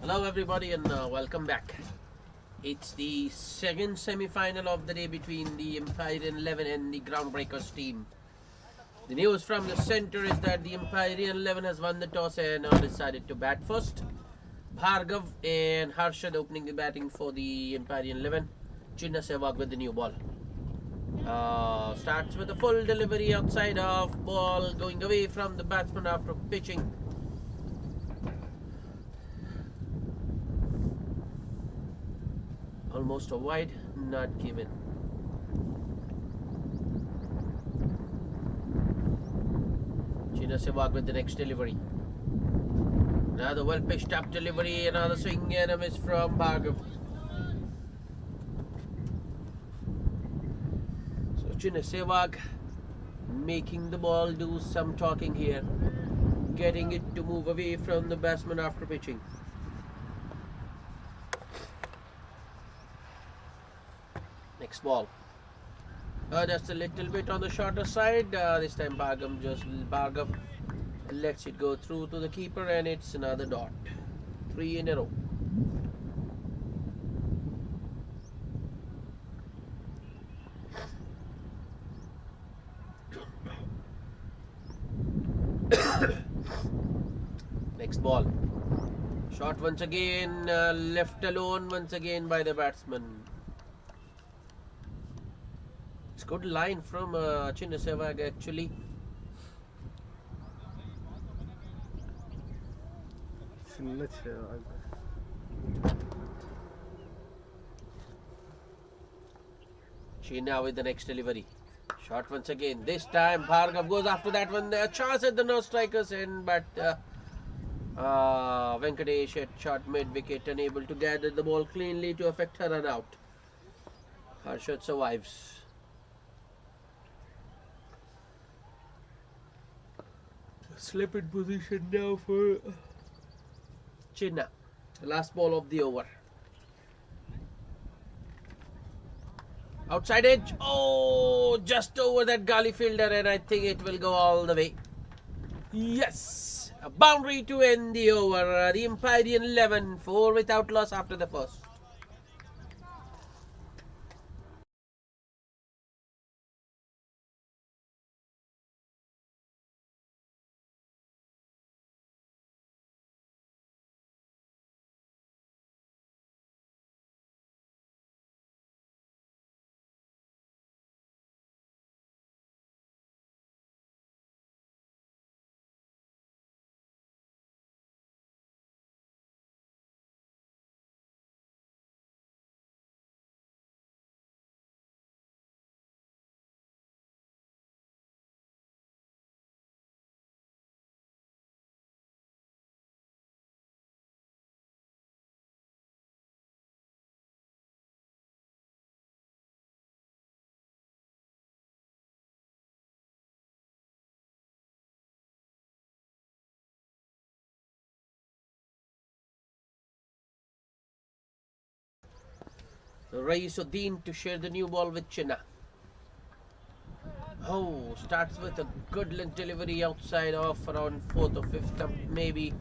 Hello everybody and welcome back. It's the second semi-final of the day between the Empyrean 11 and the Groundbreakers team. The news from the center is that the Empyrean 11 has won the toss and now decided to bat first. Bhargav and Harshad opening the batting for the Empyrean 11. Chinna Sehwag with the new ball. Starts with a full delivery outside of ball going away from the batsman after pitching. Almost a wide, not given. Chinna Sehwag with the next delivery. Another well pitched up delivery, another swing and a miss from Bhargav. So Chinna Sehwag making the ball do some talking here, getting it to move away from the batsman after pitching. Next ball. Just a little bit on the shorter side. This time Bhargav lets it go through to the keeper and it's another dot. 3 in a row. Next ball. Shot once again, left alone once again by the batsman. It's good line from Chinna Sehwag actually. Chinna with the next delivery. Shot once again. This time Bhargav goes after that one. A chance at the no strikers end, but Venkatesh had shot mid wicket, unable to gather the ball cleanly to effect her run out. Harshad survives. Slip in position now for Chinna. The last ball of the over. Outside edge. Oh, just over that gully fielder, and I think it will go all the way. Yes, a boundary to end the over. The Empyrean 11, 4 without loss after the first. Raisuddin to share the new ball with Chinna. Oh, starts with a good length delivery outside of around 4th or 5th stump maybe.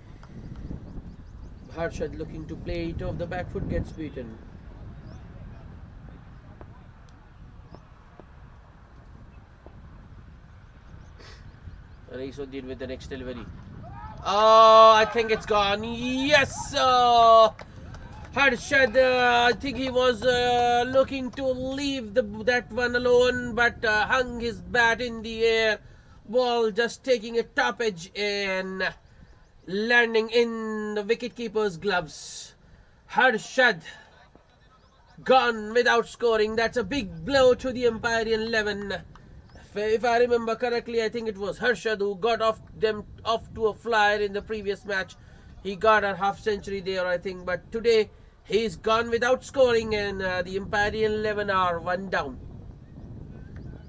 Harshad looking to play it off the back foot, gets beaten. Raisuddin with the next delivery. Oh, I think it's gone. Yes, Harshad, I think he was looking to leave that one alone, but hung his bat in the air. Ball just taking a top edge and landing in the wicketkeeper's gloves. Harshad gone without scoring. That's a big blow to the Empyrean 11. If I remember correctly, I think it was Harshad who got off to a flyer in the previous match. He got a half century there, I think, but today he's gone without scoring and the Empyrean 11 are 1 down.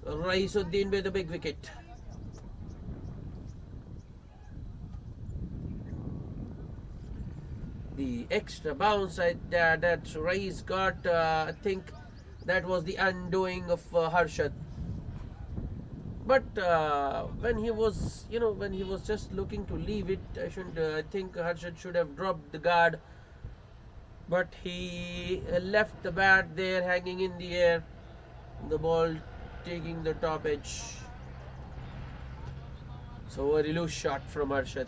Raisuddin with a big wicket. The extra bounce that Rais got, I think that was the undoing of Harshad. But when he was just looking to leave it, I think Harshad should have dropped the guard but he left the bat there hanging in the air, the ball taking the top edge. So a very loose shot from Arshad.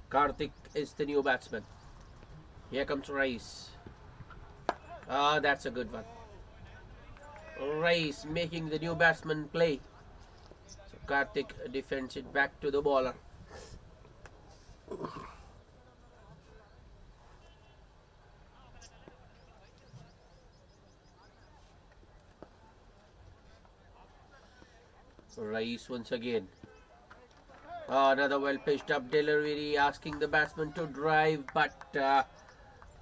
Karthik is the new batsman. Here comes Rice. Ah, that's a good one. Rice making the new batsman play. So Karthik defends it back to the bowler. Rice once again. Another well pitched up delivery, asking the batsman to drive, but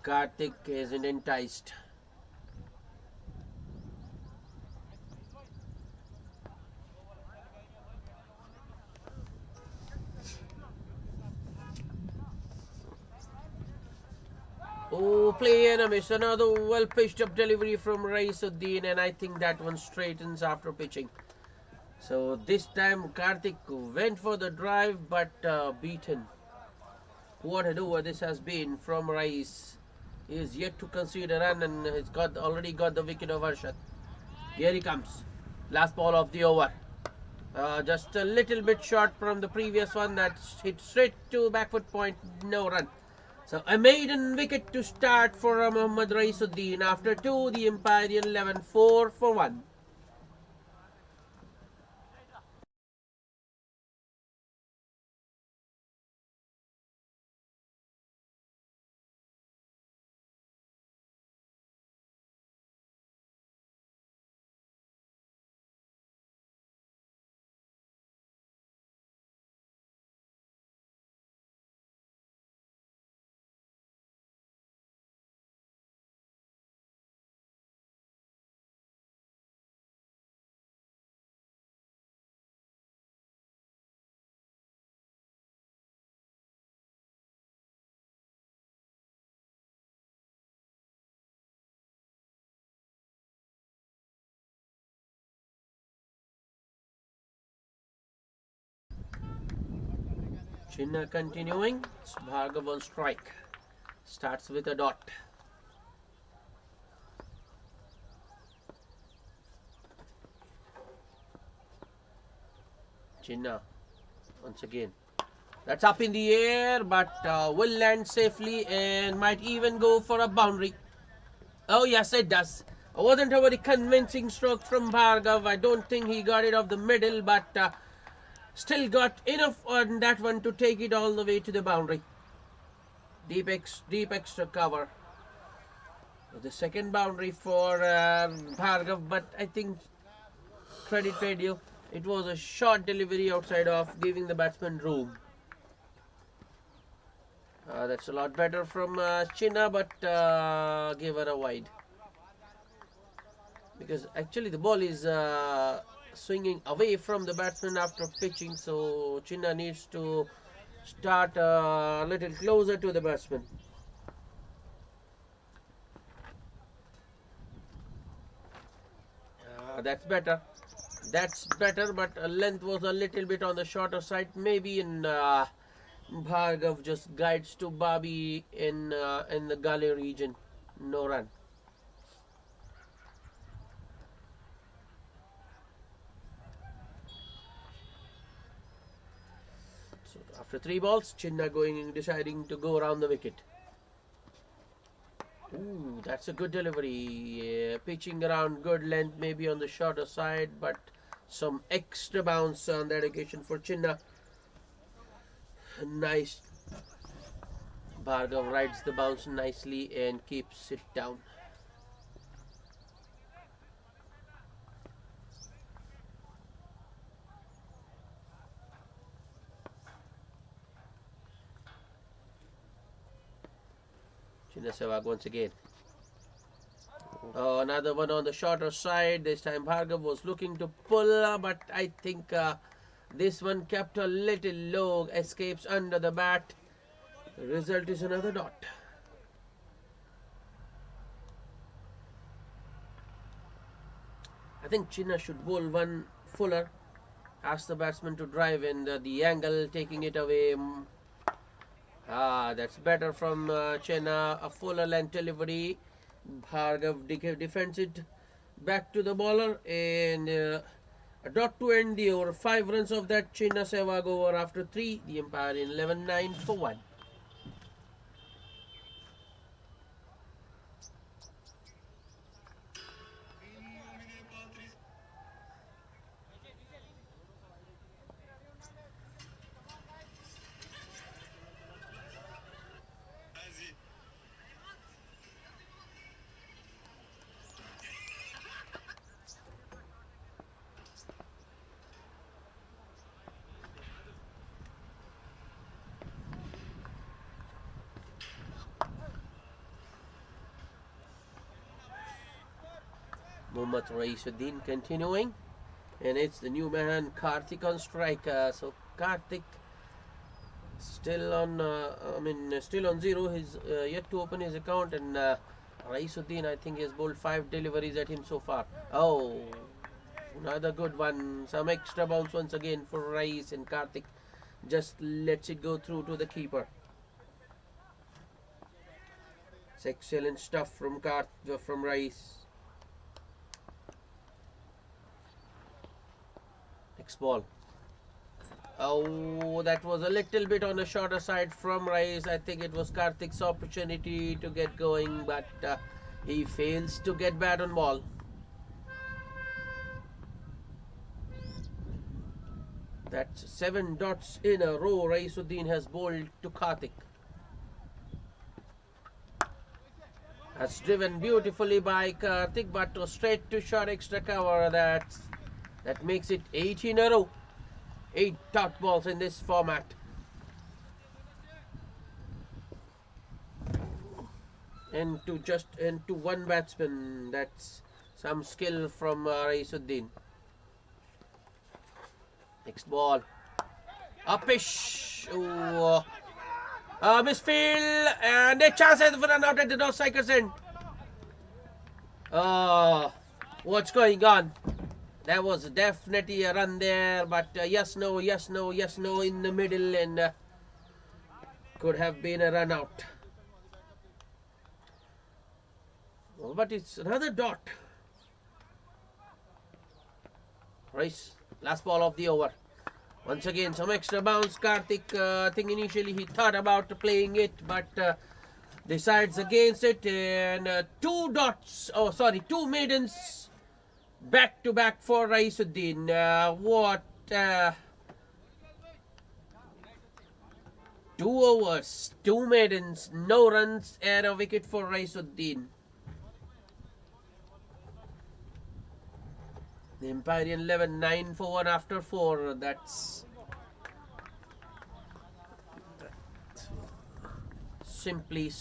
Karthik isn't enticed. Oh, play and a miss. Another well pitched up delivery from Raisuddin, and I think that one straightens after pitching. So this time Karthik went for the drive, but beaten. What an over this has been from Rice. He is yet to concede a run, and he's already got the wicket of Arshad. Here he comes. Last ball of the over. Just a little bit short from the previous one that hit straight to back foot point. No run. So a maiden wicket to start for Mohammad Raisuddin. After two, the Empyrean 11 4 for 1. Chinna continuing. Bhargav on strike. Starts with a dot. Chinna once again. That's up in the air, but will land safely and might even go for a boundary. Oh yes, it does. It wasn't a very convincing stroke from Bhargav. I don't think he got it off the middle, but still got enough on that one to take it all the way to the boundary. Deep extra cover. The second boundary for Bhargav, but I think credit paid you. It was a short delivery outside off, giving the batsman room. That's a lot better from Chinna, but gave her a wide. Because actually the ball is swinging away from the batsman after pitching, so Chinna needs to start a little closer to the batsman. That's better. That's better, but length was a little bit on the shorter side. Maybe in Bhargav just guides to Babi in the gully region. No run. So after 3 balls, Chinna deciding to go around the wicket. Ooh, that's a good delivery. Pitching around, good length, maybe on the shorter side, but some extra bounce on that occasion for Chinna. Nice. Bhargav rides the bounce nicely and keeps it down. Chinna Sehwag once again. Another one on the shorter side. This time Bhargav was looking to pull, but I think This one kept a little low, escapes under the bat. The result is another dot. I think Chinna should bowl one fuller. Ask the batsman to drive in the angle, taking it away. That's better from Chinna. A fuller length delivery. Bhargav defends it back to the bowler, and a dot to end the over. 5 runs of that Chinna Sehwag over after 3. The Empyrean 11-9 for 1. Mohammad Raisuddin continuing, and it's the new man Karthik on strike. So Karthik still on, still on 0. He's yet to open his account, and Raisuddin, I think, has bowled 5 deliveries at him so far. Oh, another good one. Some extra bounce once again for Rais, and Karthik just lets it go through to the keeper. It's excellent stuff from Rais. Next ball. Oh, that was a little bit on the shorter side from Rais. I think it was Karthik's opportunity to get going, but he fails to get bat on ball. That's 7 dots in a row Raisuddin has bowled to Karthik. That's driven beautifully by Karthik, but straight to short extra cover. That makes it 8 in a row. 8 dot balls in this format. And to one batsman. That's some skill from Raisuddin. Next ball. Upish. Misfield. And a chance for run out at the no-striker's end. What's going on? There was definitely a run there, but yes, no in the middle, and could have been a run out. Oh, but it's another dot. Right, last ball of the over. Once again, some extra bounce. Karthik, I think initially he thought about playing it, but decides against it, and 2 maidens. Back to back for Raisuddin. 2 overs, 2 maidens, no runs, and a wicket for Raisuddin. The Empyrean 11-9 for 1 after 4. That's simply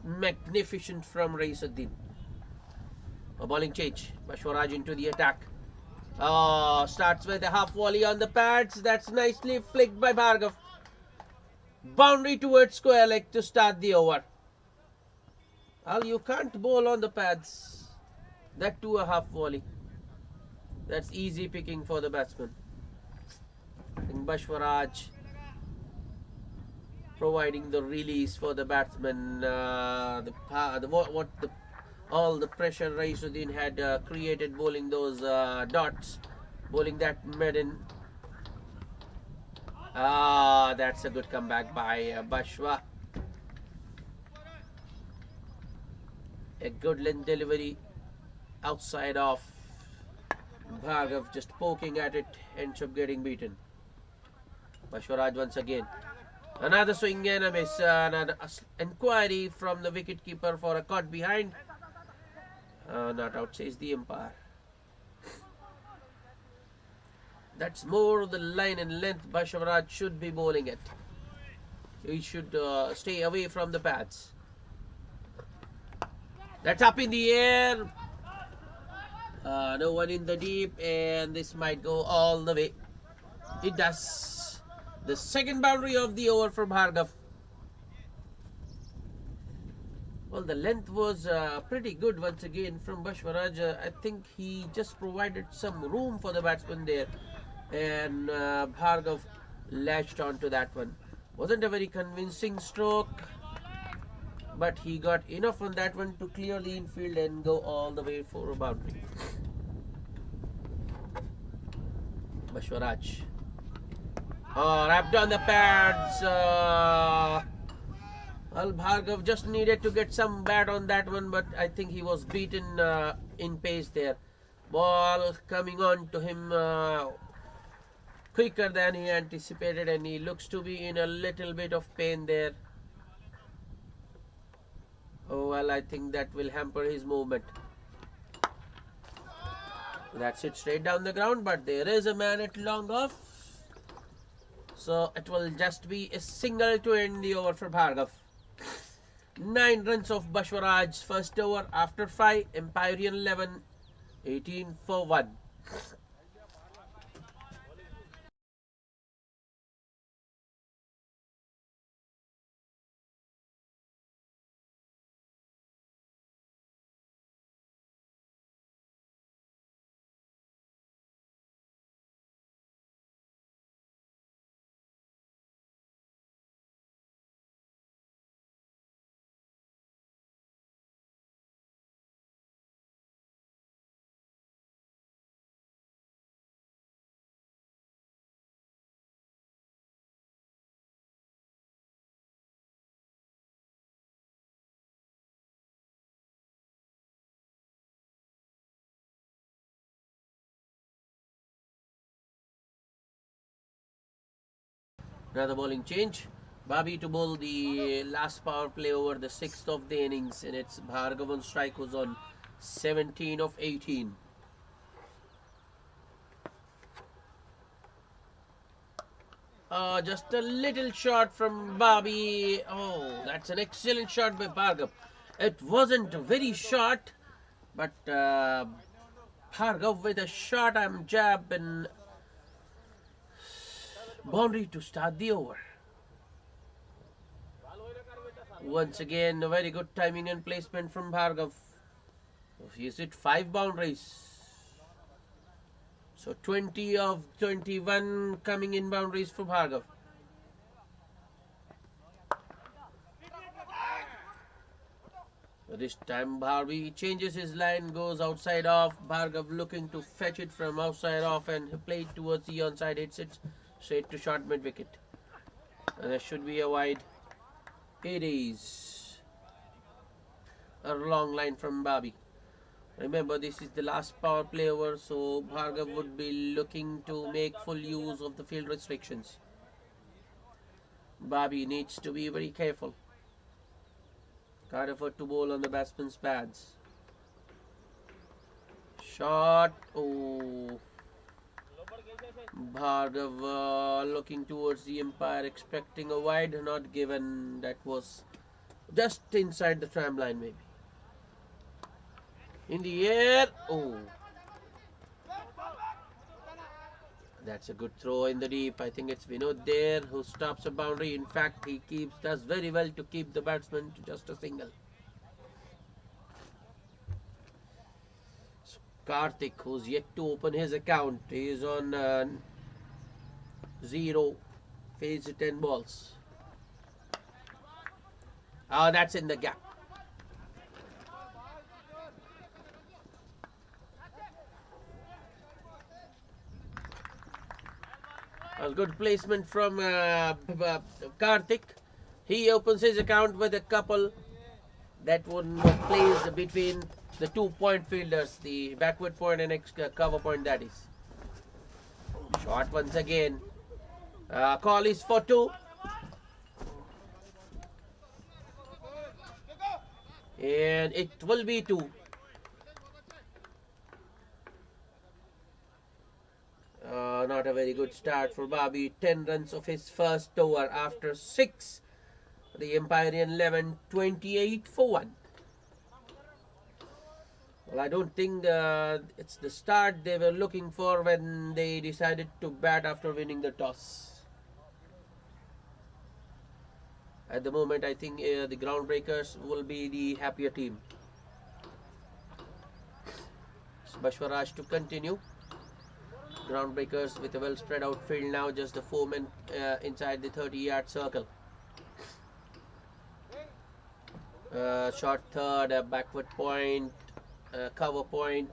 magnificent from Raisuddin. A bowling change. Bashwaraj into the attack. Starts with a half volley on the pads. That's nicely flicked by Bhargav. Boundary towards square leg to start the over. Well, you can't bowl on the pads. That too a half volley. That's easy picking for the batsman. And Bashwaraj providing the release for the batsman. All the pressure Raisuddin had created bowling those dots, bowling that maiden. That's a good comeback by Bashwa. A good length delivery outside of Bhargav, just poking at it, ends up getting beaten. Bashwaraj once again. Another swing and a miss. Another inquiry from the wicketkeeper for a caught behind. Not out, says the umpire. That's more the line and length Bashwaraj should be bowling at. He should stay away from the pads. That's up in the air. No one in the deep, and this might go all the way. It does. The second boundary of the over for Bhargav. Well, the length was pretty good once again from Bashwaraj. I think he just provided some room for the batsman there, and Bhargav latched onto that one. Wasn't a very convincing stroke, but he got enough on that one to clear the infield and go all the way for a boundary. Bashwaraj. Oh, wrapped on the pads. Well, Bhargav just needed to get some bat on that one, but I think he was beaten in pace there. Ball coming on to him quicker than he anticipated, and he looks to be in a little bit of pain there. Oh, well, I think that will hamper his movement. That's it, straight down the ground, but there is a man at long off. So it will just be a single to end the over for Bhargav. 9 runs of Bashwaraj, first over after 5, Empyrean 11, 18 for 1. Another bowling change. Babi to bowl the last power play over, the 6th of the innings, and it's Bhargav on strike, who's on 17 of 18. Just a little shot from Babi. Oh, that's an excellent shot by Bhargav. It wasn't very short, but Bhargav with a short arm jab and boundary to start the over. Once again, a very good timing and placement from Bhargav. He's hit 5 boundaries. So 20 of 21 coming in boundaries for Bhargav. This time Bharvi changes his line, goes outside off. Bhargav looking to fetch it from outside off and play it towards the onside, hits it straight to short mid wicket. And there should be a wide. It is a long line from Babi. Remember, this is the last power play over, so Bhargav would be looking to make full use of the field restrictions. Babi needs to be very careful. Can't afford to bowl on the batsman's pads. Shot. Oh. Bhargav looking towards the umpire, expecting a wide, not given. That was just inside the tram line, maybe. In the air. Oh. That's a good throw in the deep. I think it's Vinod there who stops a boundary. In fact, he does very well to keep the batsman to just a single. So Karthik, who's yet to open his account, is on 0, phase 10 balls. Oh, that's in the gap. A good placement from Karthik. He opens his account with a couple. That one was placed between the 2 point fielders, the backward point and cover point, that is. Shot once again. Call is for 2. And it will be 2. Not a very good start for Babi. 10 runs of his first over after 6. The Empyrean 11, 28 for 1. Well, I don't think it's the start they were looking for when they decided to bat after winning the toss. At the moment, I think the Groundbreakers will be the happier team. Bashwaraj to continue. Groundbreakers with a well spread out field now, just the 4 men inside the 30-yard circle. Short third, a backward point, cover point,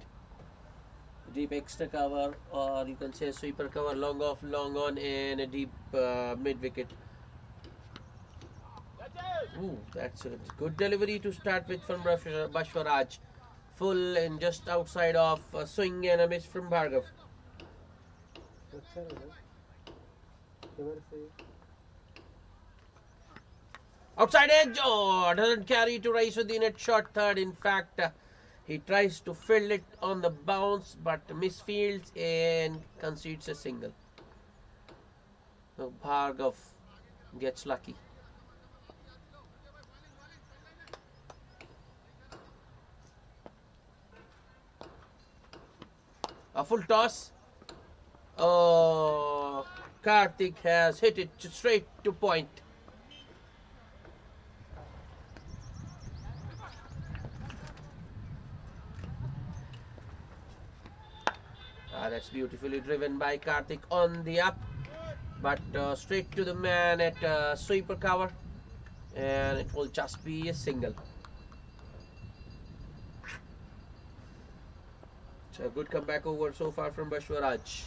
deep extra cover, or you can say sweeper cover, long off, long on, and a deep mid wicket. Ooh, that's a good delivery to start with from Bashwaraj. Full and just outside of a swing and a miss from Bhargav. Outside edge, oh, doesn't carry to Raisuddin at short third. In fact, he tries to field it on the bounce but misfields and concedes a single. So Bhargav gets lucky. A full toss. Oh, Karthik has hit it straight to point. That's beautifully driven by Karthik on the up, but straight to the man at sweeper cover, and it will just be a single. It's a good comeback over so far from Bashwaraj.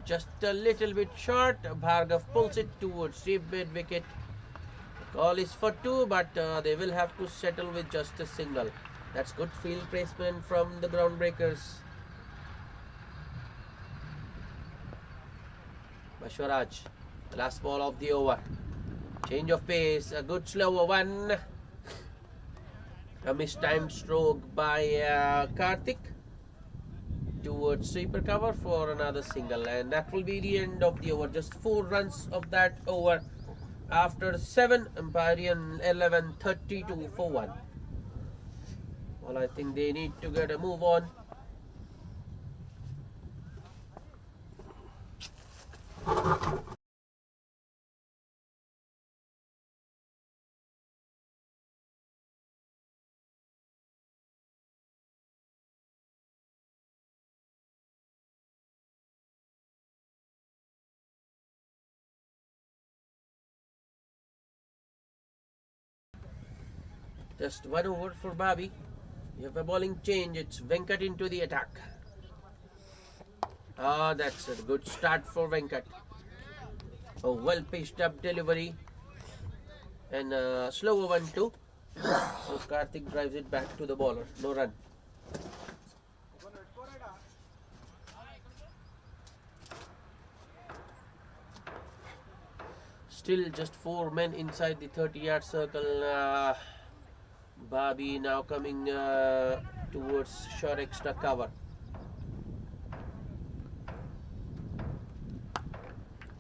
Just a little bit short. Bhargav pulls it towards deep mid wicket. The call is for 2, but they will have to settle with just a single. That's good field placement from the Groundbreakers. Bashwaraj, the last ball of the over. Change of pace, a good slower one. A mistimed stroke by Karthik towards sweeper cover for another single, and that will be the end of the over. Just 4 runs of that over after 7. Empyrean 11, 32 for 1. Well, I think they need to get a move on. Just 1 over for Bobby. You have a bowling change. It's Venkat into the attack. Ah, that's a good start for Venkat. A well pitched up delivery and a slower one too. So Karthik drives it back to the bowler. No run. Still just 4 men inside the 30-yard circle. Bobby now coming towards short extra cover.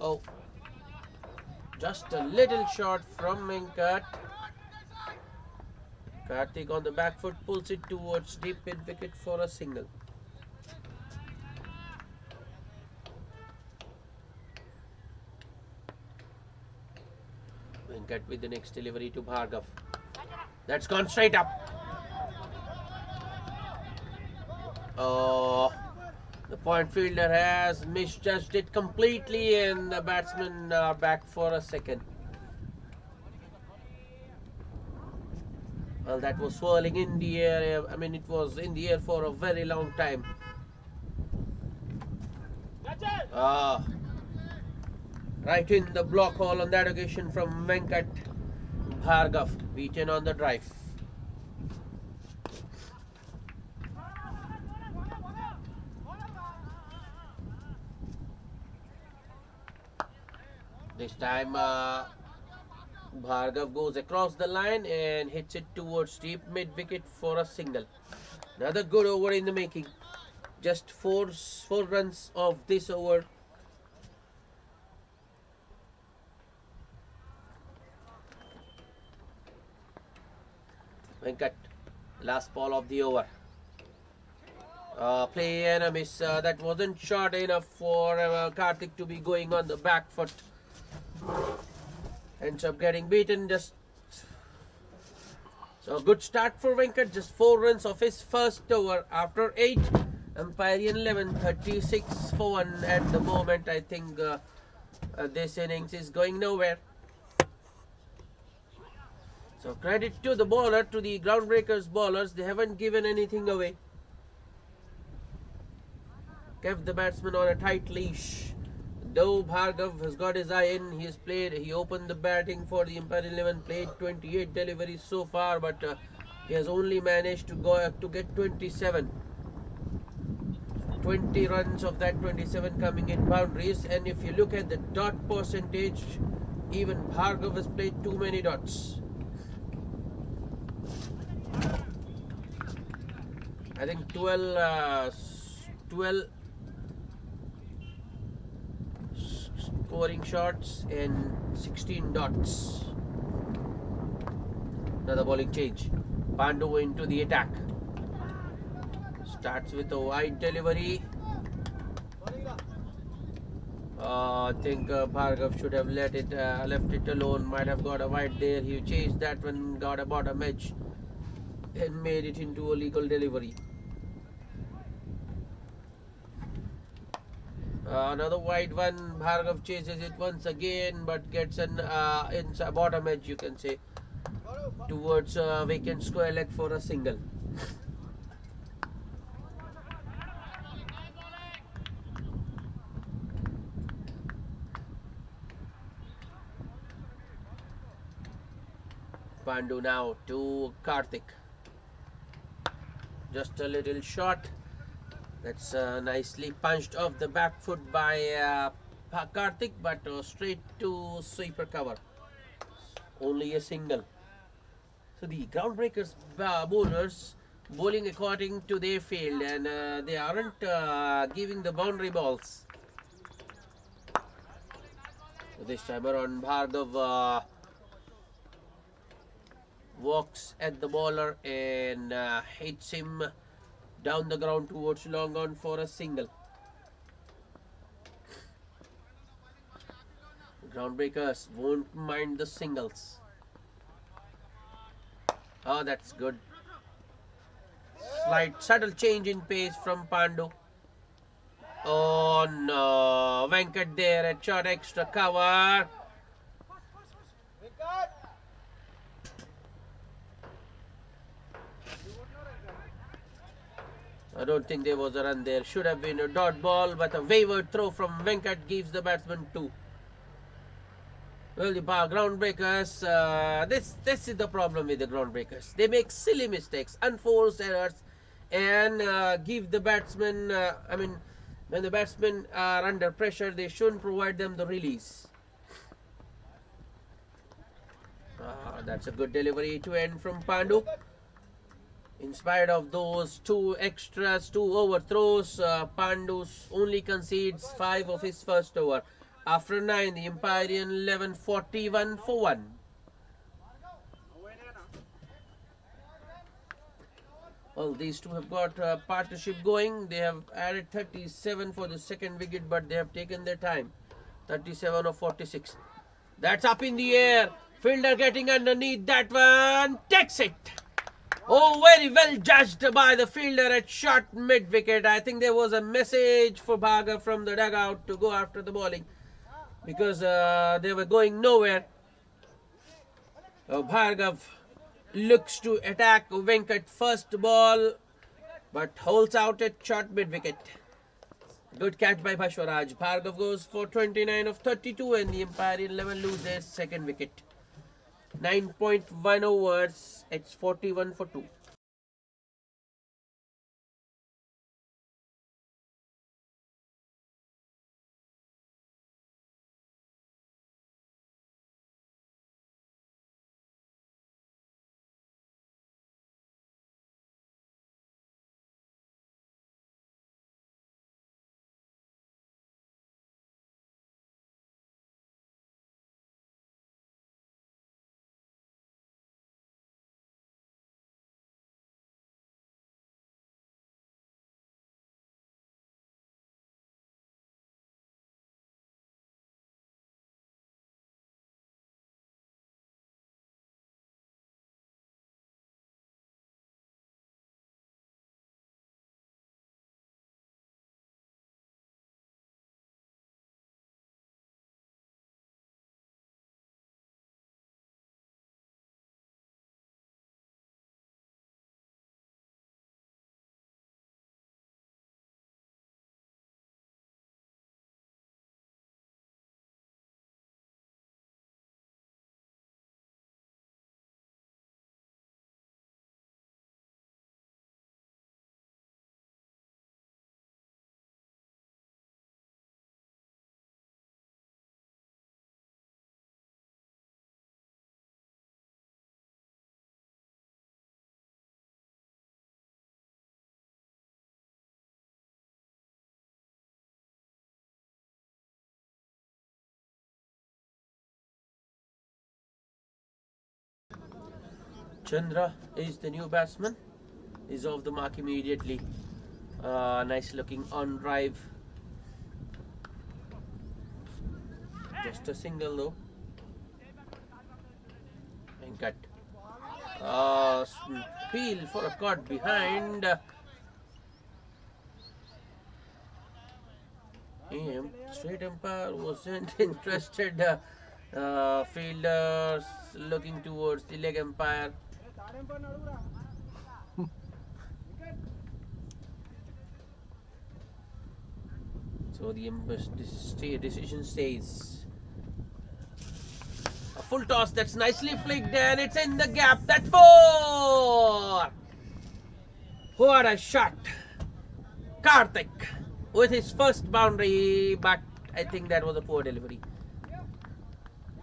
Oh, just a little short from Venkat. Karthik on the back foot pulls it towards deep mid wicket for a single. Venkat with the next delivery to Bhargav. That's gone straight up. Oh, the point fielder has misjudged it completely, and the batsmen are back for a second. Well, that was swirling in the air. I mean, it was in the air for a very long time. Right in the block hole on that occasion from Venkat. Bhargav beaten on the drive. This time Bhargav goes across the line and hits it towards deep mid wicket for a single. Another good over in the making. Just four runs of this over. Venkat, last ball of the over. Play and a miss. That wasn't short enough for Karthik to be going on the back foot. Ends up getting beaten. Just so good start for Venkat. Just 4 runs of his first over after 8. Empyrean 11, 36 for 1 at the moment. I think this innings is going nowhere. So credit to the bowler, to the Groundbreakers bowlers. They haven't given anything away. Kept the batsman on a tight leash. Though Bhargav has got his eye in, he opened the batting for the Empyrean 11, played 28 deliveries so far, but he has only managed to get 27. 20 runs of that 27 coming in boundaries, and if you look at the dot percentage, even Bhargav has played too many dots. I think 12 scoring shots and 16 dots. Another bowling change. Pandu into the attack. Starts with a wide delivery. I think Bhargav should have left it alone. Might have got a wide there. He chased that one, got a bottom edge, and made it into a legal delivery. Another wide one. Bhargav chases it once again, but gets an bottom edge, you can say, towards vacant square leg for a single. Pandu now to Karthik. Just a little short. That's nicely punched off the back foot by Karthik, but straight to sweeper cover. Only a single. So the Groundbreakers bowlers bowling according to their field, and they aren't giving the boundary balls. So this time around, Bhargav walks at the bowler and hits him down the ground towards long on for a single. Groundbreakers won't mind the singles. Oh, that's good. Slight subtle change in pace from Pandu. Oh no, Venkat there at short extra cover. I don't think there was a run there. Should have been a dot ball, but a wayward throw from Venkat gives the batsman 2. Well, the Groundbreakers, this is the problem with the Groundbreakers. They make silly mistakes, unforced errors, and give the batsmen, when the batsmen are under pressure, they shouldn't provide them the release. That's a good delivery to end from Pandu. In spite of those 2 extras, 2 overthrows, Pandu only concedes 5 of his first over. After 9, the Empyrean 11, 41 for 1. Well, these two have got a partnership going. They have added 37 for the second wicket, but they have taken their time. 37 of 46. That's up in the air. Fielder getting underneath that one. Takes it. Oh, very well judged by the fielder at short mid-wicket. I think there was a message for Bhargav from the dugout to go after the bowling, because they were going nowhere. Bhargav looks to attack Venkat first ball, but holds out at short mid-wicket. Good catch by Bhashwaraj. Bhargav goes for 29 of 32 and the Empyrean 11 lose their second wicket. 9.1 overs, it's 41 for 2. Chandra is the new batsman. Is off the mark immediately. Nice looking on drive. Just a single though. And cut. Peel for a cut behind. Straight umpire wasn't interested. Fielders looking towards the leg umpire. So the decision stays. A full toss that's nicely flicked and it's in the gap. That's 4. What a shot. Karthik with his first boundary, but I think that was a poor delivery.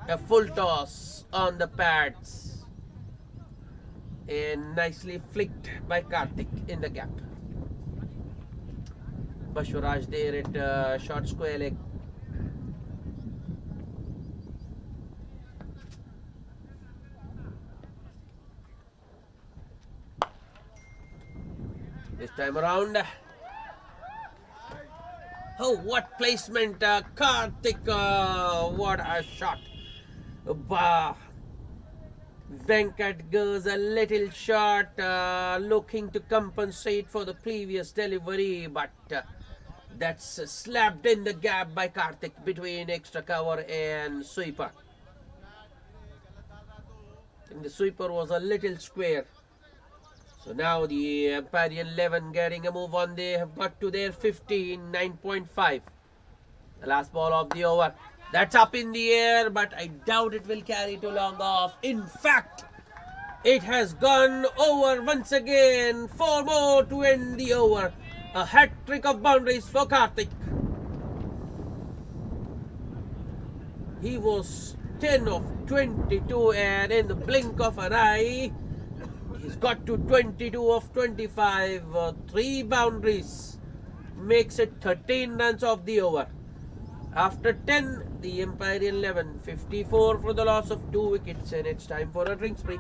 A full toss on the pads and nicely flicked by Karthik in the gap. Bashwaraj there at short square leg. This time around. Oh, what placement, Karthik, what a shot. Venkat goes a little short, looking to compensate for the previous delivery, but that's slapped in the gap by Karthik between extra cover and sweeper. I think the sweeper was a little square. So now the Empyrean 11 getting a move on. They have got to their 15, 9.5. The last ball of the over. That's up in the air, but I doubt it will carry too long off. In fact, it has gone over once again. 4 more to end the over. A hat-trick of boundaries for Karthik. He was 10 of 22 and in the blink of an eye, he's got to 22 of 25. 3 boundaries. Makes it 13 runs off the over. After 10, the Empyrean 11, 54 for the loss of 2 wickets, and it's time for a drinks break.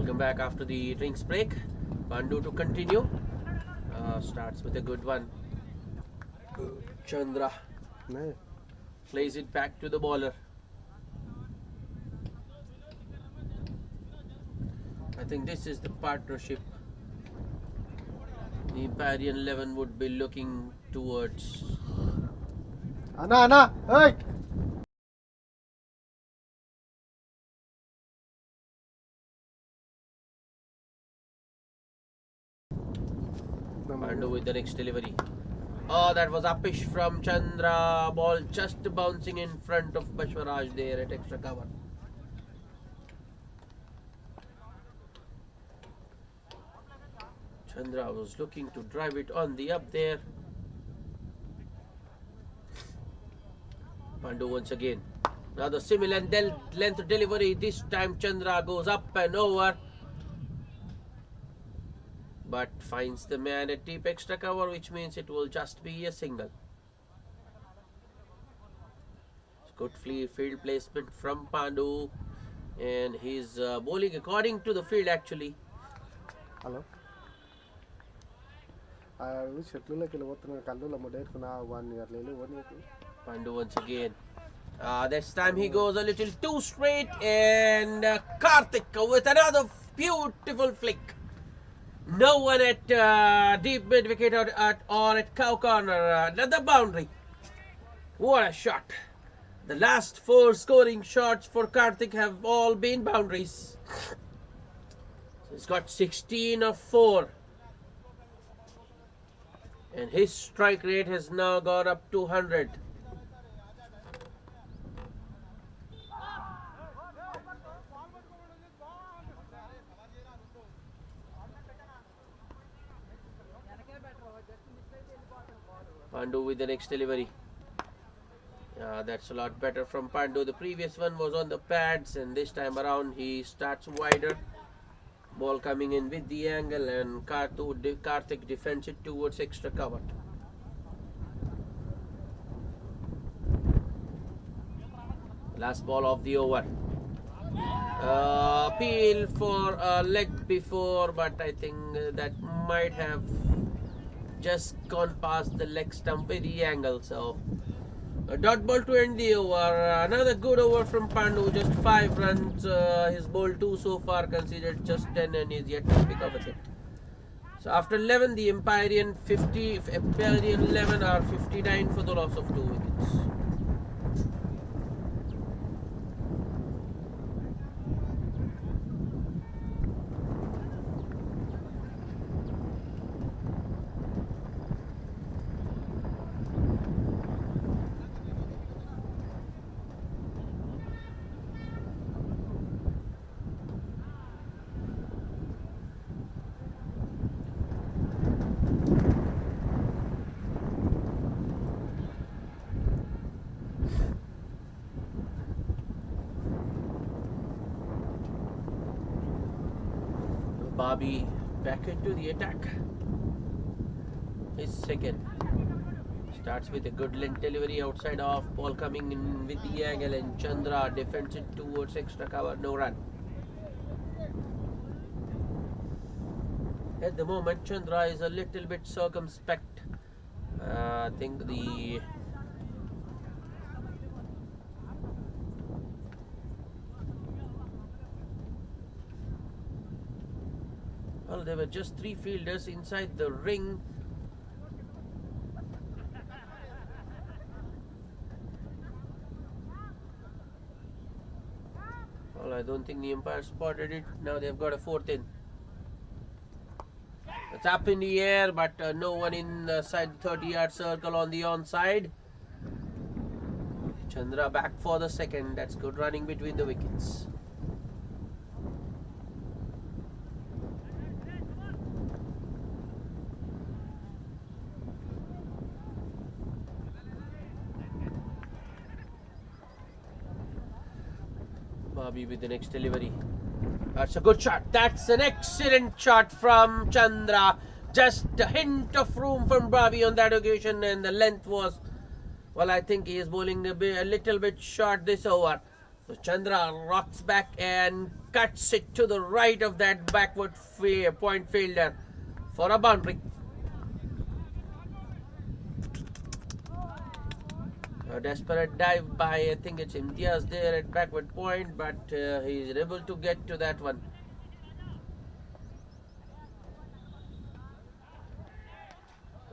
Welcome back after the drinks break. Pandu to continue. Starts with a good one. Chandra plays it back to the bowler. I think this is the partnership the Empyrean 11 would be looking towards. Anna, hey! Pandu with the next delivery. Oh, that was uppish from Chandra. Ball just bouncing in front of Bashwaraj there at extra cover. Chandra was looking to drive it on the up there. Pandu once again. Now the similar length delivery. This time Chandra goes up and over, but finds the man at deep extra cover, which means it will just be a single. Good field placement from Pandu, and he's bowling according to the field actually. Hello. Pandu once again. This time he goes a little too straight, and Karthik with another beautiful flick. No one at deep mid wicket or at cow corner. Another boundary. What a shot. The last 4 scoring shots for Karthik have all been boundaries. So he's got 16 of 4. And his strike rate has now gone up to 100. Pandu with the next delivery. That's a lot better from Pandu. The previous one was on the pads, and this time around he starts wider. Ball coming in with the angle, and Karthik defends it towards extra cover. Last ball of the over. Appeal for a leg before, but I think that might have just gone past the leg stump with the angle. So a dot ball to end the over. Another good over from Pandu, just 5 runs. His ball 2 so far, considered just 10, and he's yet to pick up a hit. So after 11, the Empyrean 11 are 59 for the loss of 2 wickets. Bobby back into the attack. His second. Starts with a good length delivery outside off. Ball coming in with the angle, and Chandra defends it towards extra cover. No run. At the moment, Chandra is a little bit circumspect. I think the well, there were just 3 fielders inside the ring. Well, I don't think the umpire spotted it. Now they've got a 4th in. It's up in the air, but no one inside the 30-yard circle on the onside. Chandra back for the second. That's good running between the wickets. Bobby with the next delivery. That's a good shot. That's an excellent shot from Chandra. Just a hint of room from Bobby on that occasion, and the length was, well, I think he is bowling a little bit short this over. So Chandra rocks back and cuts it to the right of that backward point fielder for a boundary. A desperate dive by, I think it's Imtiaz there at backward point, but he's able to get to that one.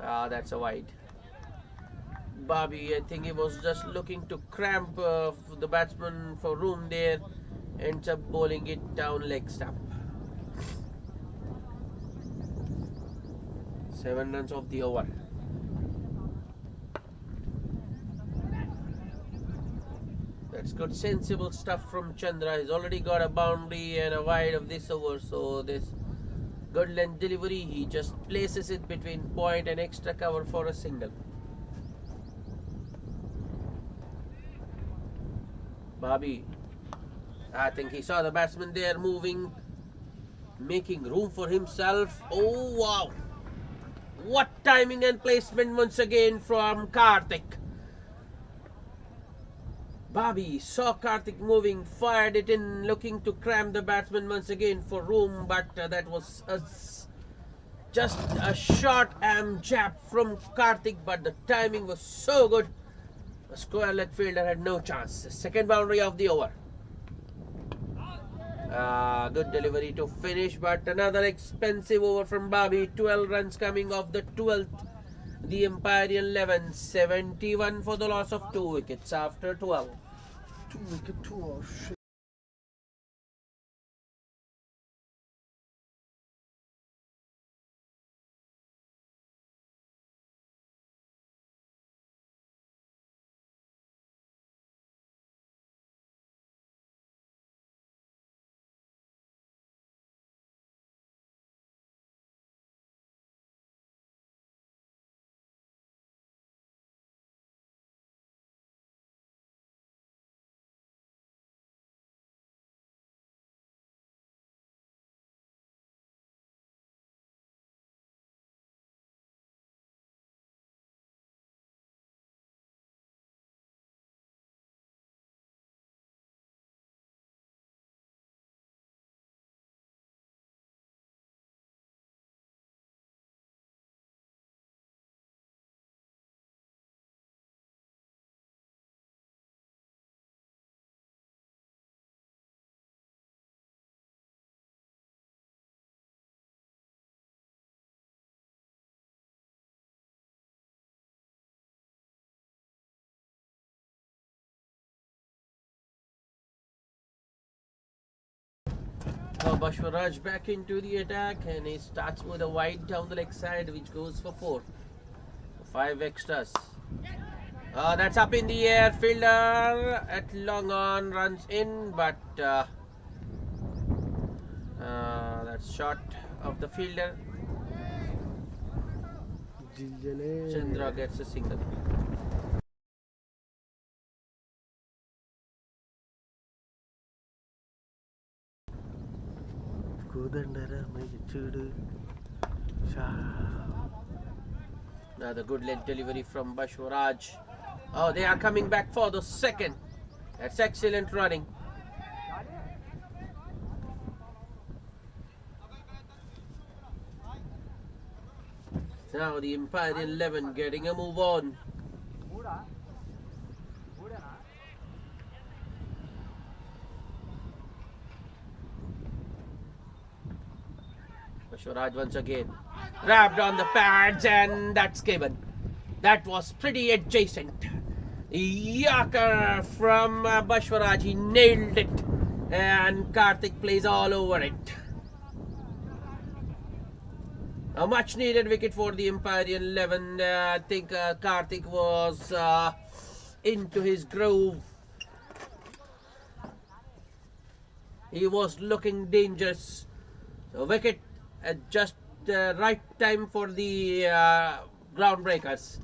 That's a wide. Bobby, I think he was just looking to cramp the batsman for room there. Ends up bowling it down leg stump. 7 runs of the over. That's good, sensible stuff from Chandra. He's already got a boundary and a wide of this over, so this good length delivery. He just places it between point and extra cover for a single. Bobby, I think he saw the batsman there moving, making room for himself. Oh wow, what timing and placement once again from Karthik. Bobby saw Karthik moving, fired it in, looking to cram the batsman once again for room, but that was just a short arm jab from Karthik, but the timing was so good. A square leg fielder had no chance. Second boundary of the over. Good delivery to finish, but another expensive over from Bobby. 12 runs coming off the 12th. The Empyrean 11, 71 for the loss of 2 wickets after 12. 2 wicket, 2 oh shit. Bashwaraj back into the attack, and he starts with a wide down the leg side, which goes for 4. 5 extras. That's up in the air. Fielder at long on runs in, but that's short of the fielder. Chandra gets a single. Another good length delivery from Bashwaraj. Oh, they are coming back for the second. That's excellent running. Now the Empyrean 11 getting a move on. Bashwaraj once again wrapped on the pads, and that's given. That was pretty adjacent. Yorker from Bashwaraj, he nailed it, and Karthik plays all over it. A much needed wicket for the Empyrean 11. I think Karthik was into his groove. He was looking dangerous. So wicket at just the right time for the groundbreakers.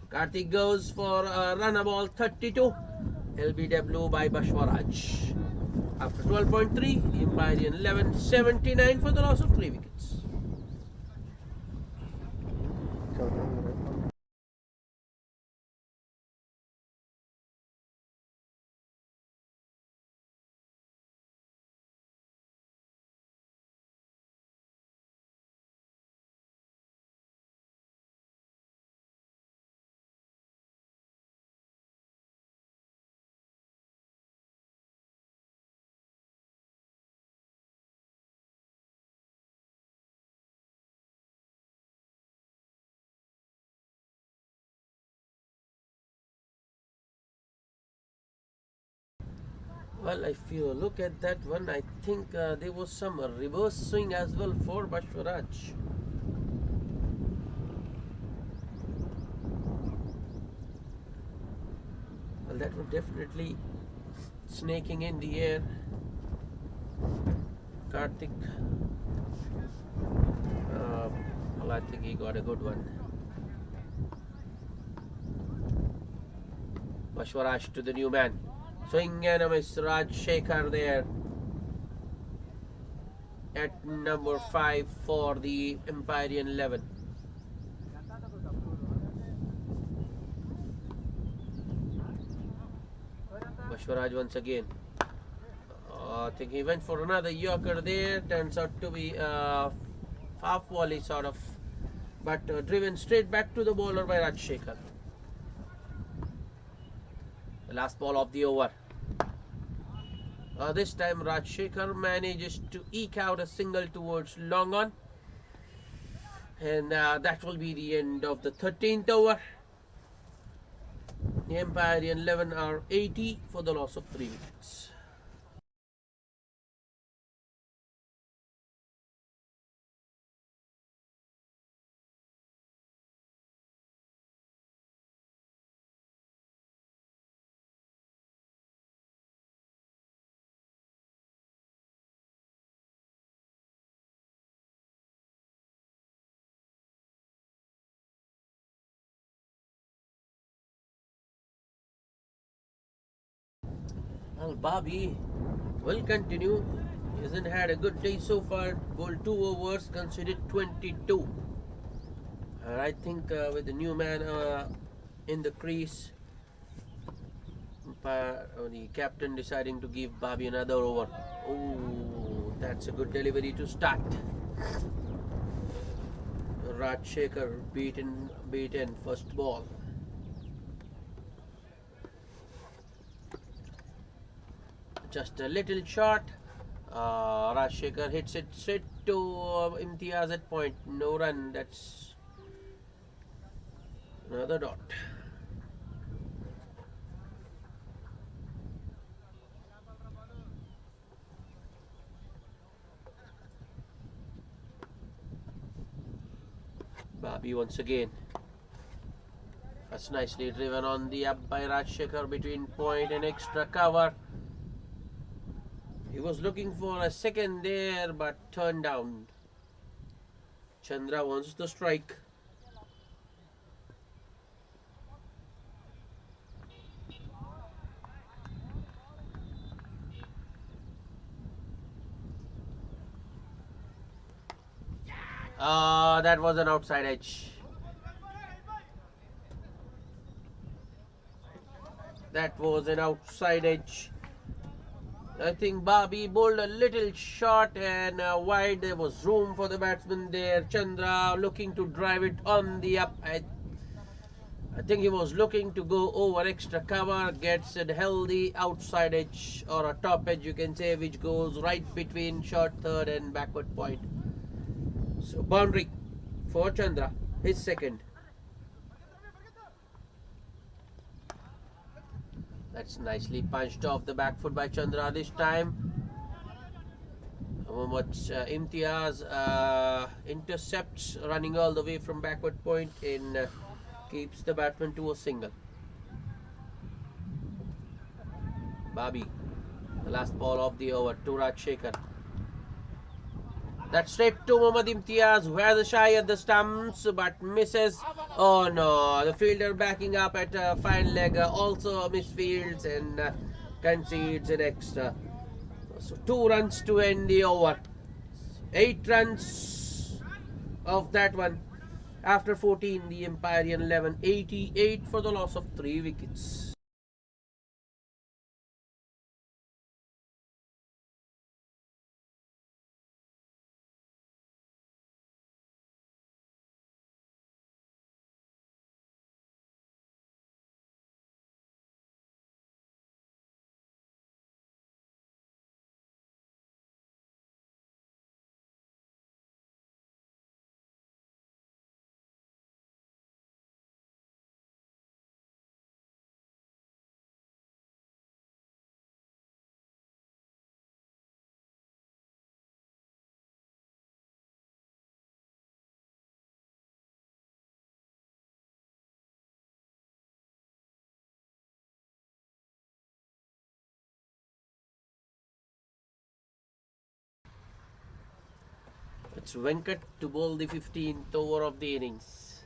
Karthik goes for a run ball 32. LBW by Bashwaraj. After 12.3, the Empyrean 11, 79 for the loss of 3 wickets. Well, if you look at that one, I think there was some reverse swing as well for Bashwaraj. Well, that was definitely snaking in the air. Karthik, well, I think he got a good one. Bashwaraj to the new man. Swing and a miss. Raj Shekhar there at number 5 for the Empyrean 11. Bashwaraj once again. I think he went for another yorker there. Turns out to be half volley sort of, but driven straight back to the bowler by Raj Shekhar. The last ball of the over. This time Raj Shekhar manages to eke out a single towards long on, and that will be the end of the 13th over. The Empyrean 11 are 80 for the loss of 3 wickets. Well, Bobby will continue. He hasn't had a good day so far. Bowled 2 overs, considered 22. I think with the new man in the crease, the captain deciding to give Bobby another over. Oh, that's a good delivery to start. Raj Shekhar beaten first ball. Just a little short. Raj Shekhar hits it straight to Imtiaz at point. No run. That's another dot. Bobby once again. That's nicely driven on the up by Raj Shekhar between point and extra cover. He was looking for a second there but turned down. Chandra wants the strike. That was an outside edge. That was an outside edge. I think Bobby bowled a little short and wide. There was room for the batsman there. Chandra looking to drive it on the up. I think he was looking to go over extra cover. Gets a healthy outside edge or a top edge, you can say, which goes right between short third and backward point. So boundary for Chandra, his second. That's nicely punched off the back foot by Chandra this time. Imtiaz intercepts, running all the way from backward point and keeps the batsman to a single. Bobby, the last ball of the over to Raj Shekhar. That's straight to Mohammad Imtiaz, who has a shy at the stumps but misses. Oh no, the fielder backing up at a fine leg also misfields and concedes an extra. So 2 runs to end the over. 8 runs of that one. After 14, the Empyrean 11, 88 for the loss of 3 wickets. It's Venkat to bowl the 15th over of the innings.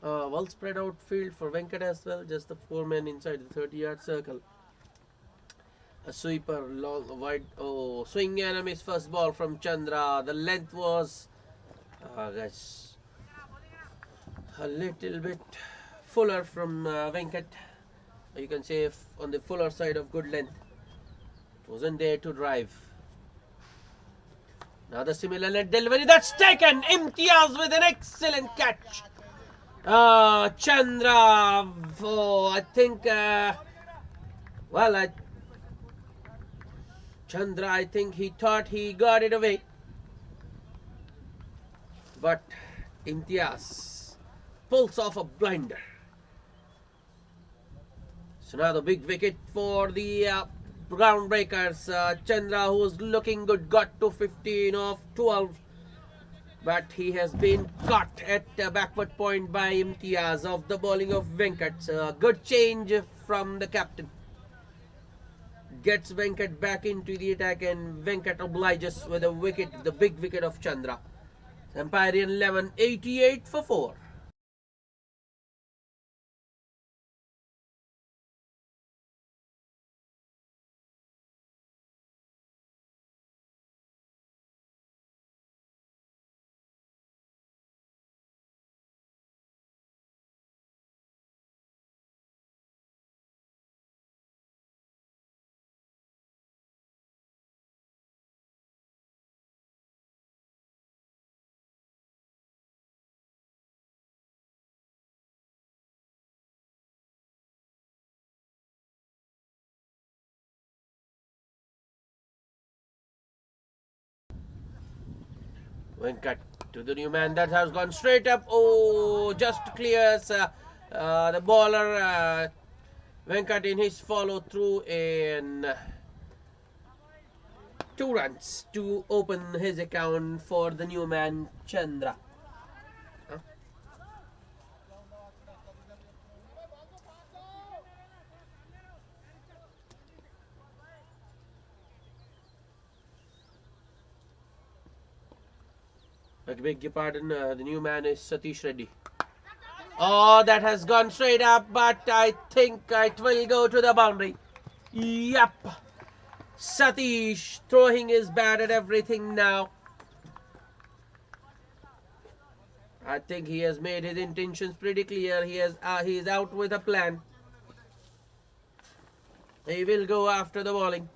Well spread out field for Venkat as well. Just the 4 men inside the 30-yard circle. A sweeper, long, wide, swing and a miss first ball from Chandra. The length was, guys, a little bit fuller from Venkat. You can say on the fuller side of good length. It wasn't there to drive. Now the similar net delivery that's taken. Imtiaz with an excellent catch. Chandra, I think, Chandra, I think he thought he got it away. But Imtiaz pulls off a blinder. So now the big wicket for the groundbreakers. Chandra, who was looking good, got to 15 of 12. But he has been caught at the backward point by Imtiaz of the bowling of Venkat. So a good change from the captain. Gets Venkat back into the attack, and Venkat obliges with a wicket, the big wicket of Chandra. Empyrean 11, 88 for 4. Venkat to the new man that has gone straight up. Oh, just clears the bowler Venkat in his follow through, and 2 runs to open his account for the new man Chandra. I beg your pardon, the new man is Satish Reddy. Oh, that has gone straight up, but I think it will go to the boundary. Yup. Satish throwing his bat at everything now. I think he has made his intentions pretty clear. He is out with a plan. He will go after the bowling.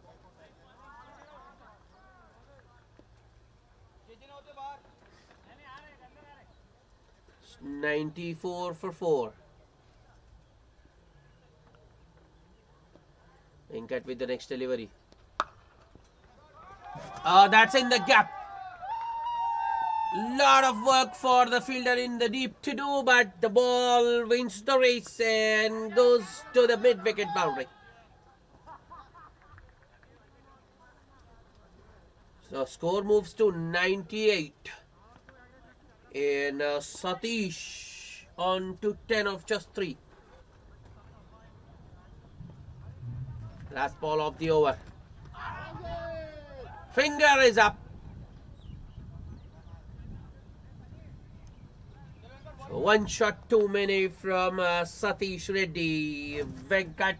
94 for 4. Venkat with the next delivery. That's in the gap. Lot of work for the fielder in the deep to do, but the ball wins the race and goes to the mid-wicket boundary. So score moves to 98. And Satish on to 10 of just 3. Last ball of the over. Finger is up. So 1 shot too many from Satish Reddy. Venkat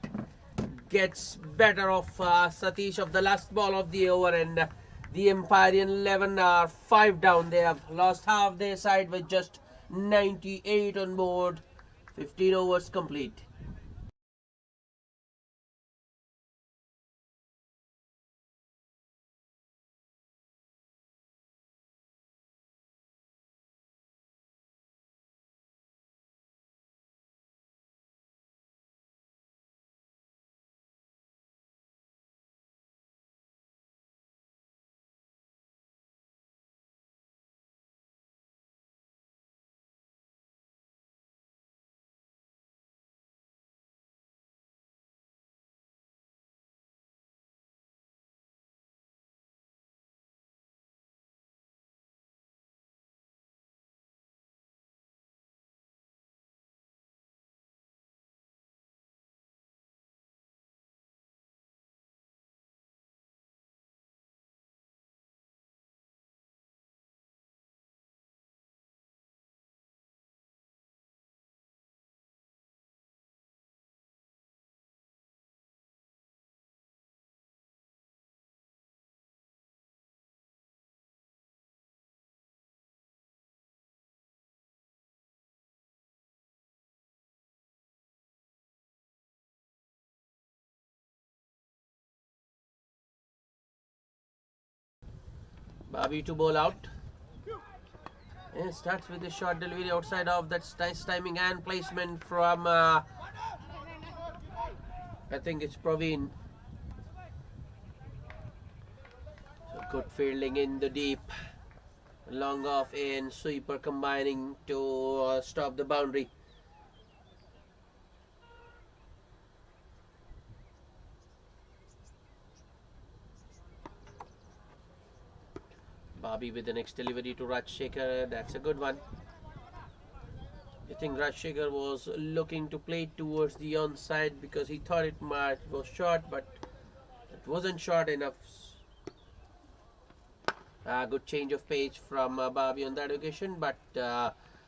gets better of Satish of the last ball of the over, and the Empyrean 11 are 5 down. They have lost half their side with just 98 on board. 15 overs complete. Bobby to bowl out. And starts with a short delivery outside of. That's nice timing and placement from I think it's Praveen. So good fielding in the deep. Long off and sweeper combining to stop the boundary. Bobby with the next delivery to Rajshekhar. That's a good one. I think Rajshekhar was looking to play towards the onside because he thought it was short, but it wasn't short enough. Good change of pace from Bobby on that occasion, but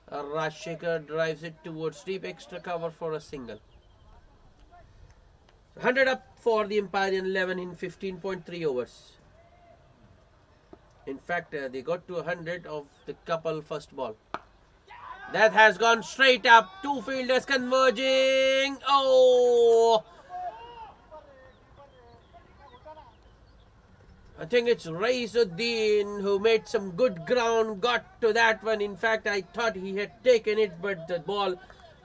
Rajshekhar drives it towards deep extra cover for a single. 100 up for the Empyrean 11 in 15.3 overs. In fact, they got to 100 of the couple first ball. That has gone straight up. Two fielders converging. Oh! I think it's Raisuddin who made some good ground, got to that one. In fact, I thought he had taken it, but the ball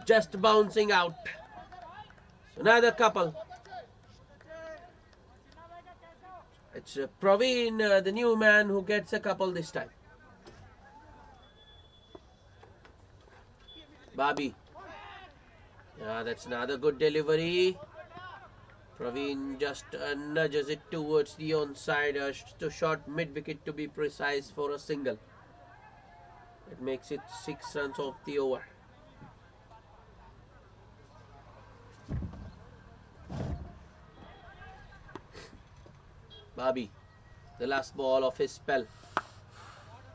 just bouncing out. So another couple. It's Praveen, the new man, who gets a couple this time. Bobby. Yeah, that's another good delivery. Praveen just nudges it towards the onside, to short mid-wicket to be precise, for a single. It makes it 6 runs off the over. Bobby, the last ball of his spell.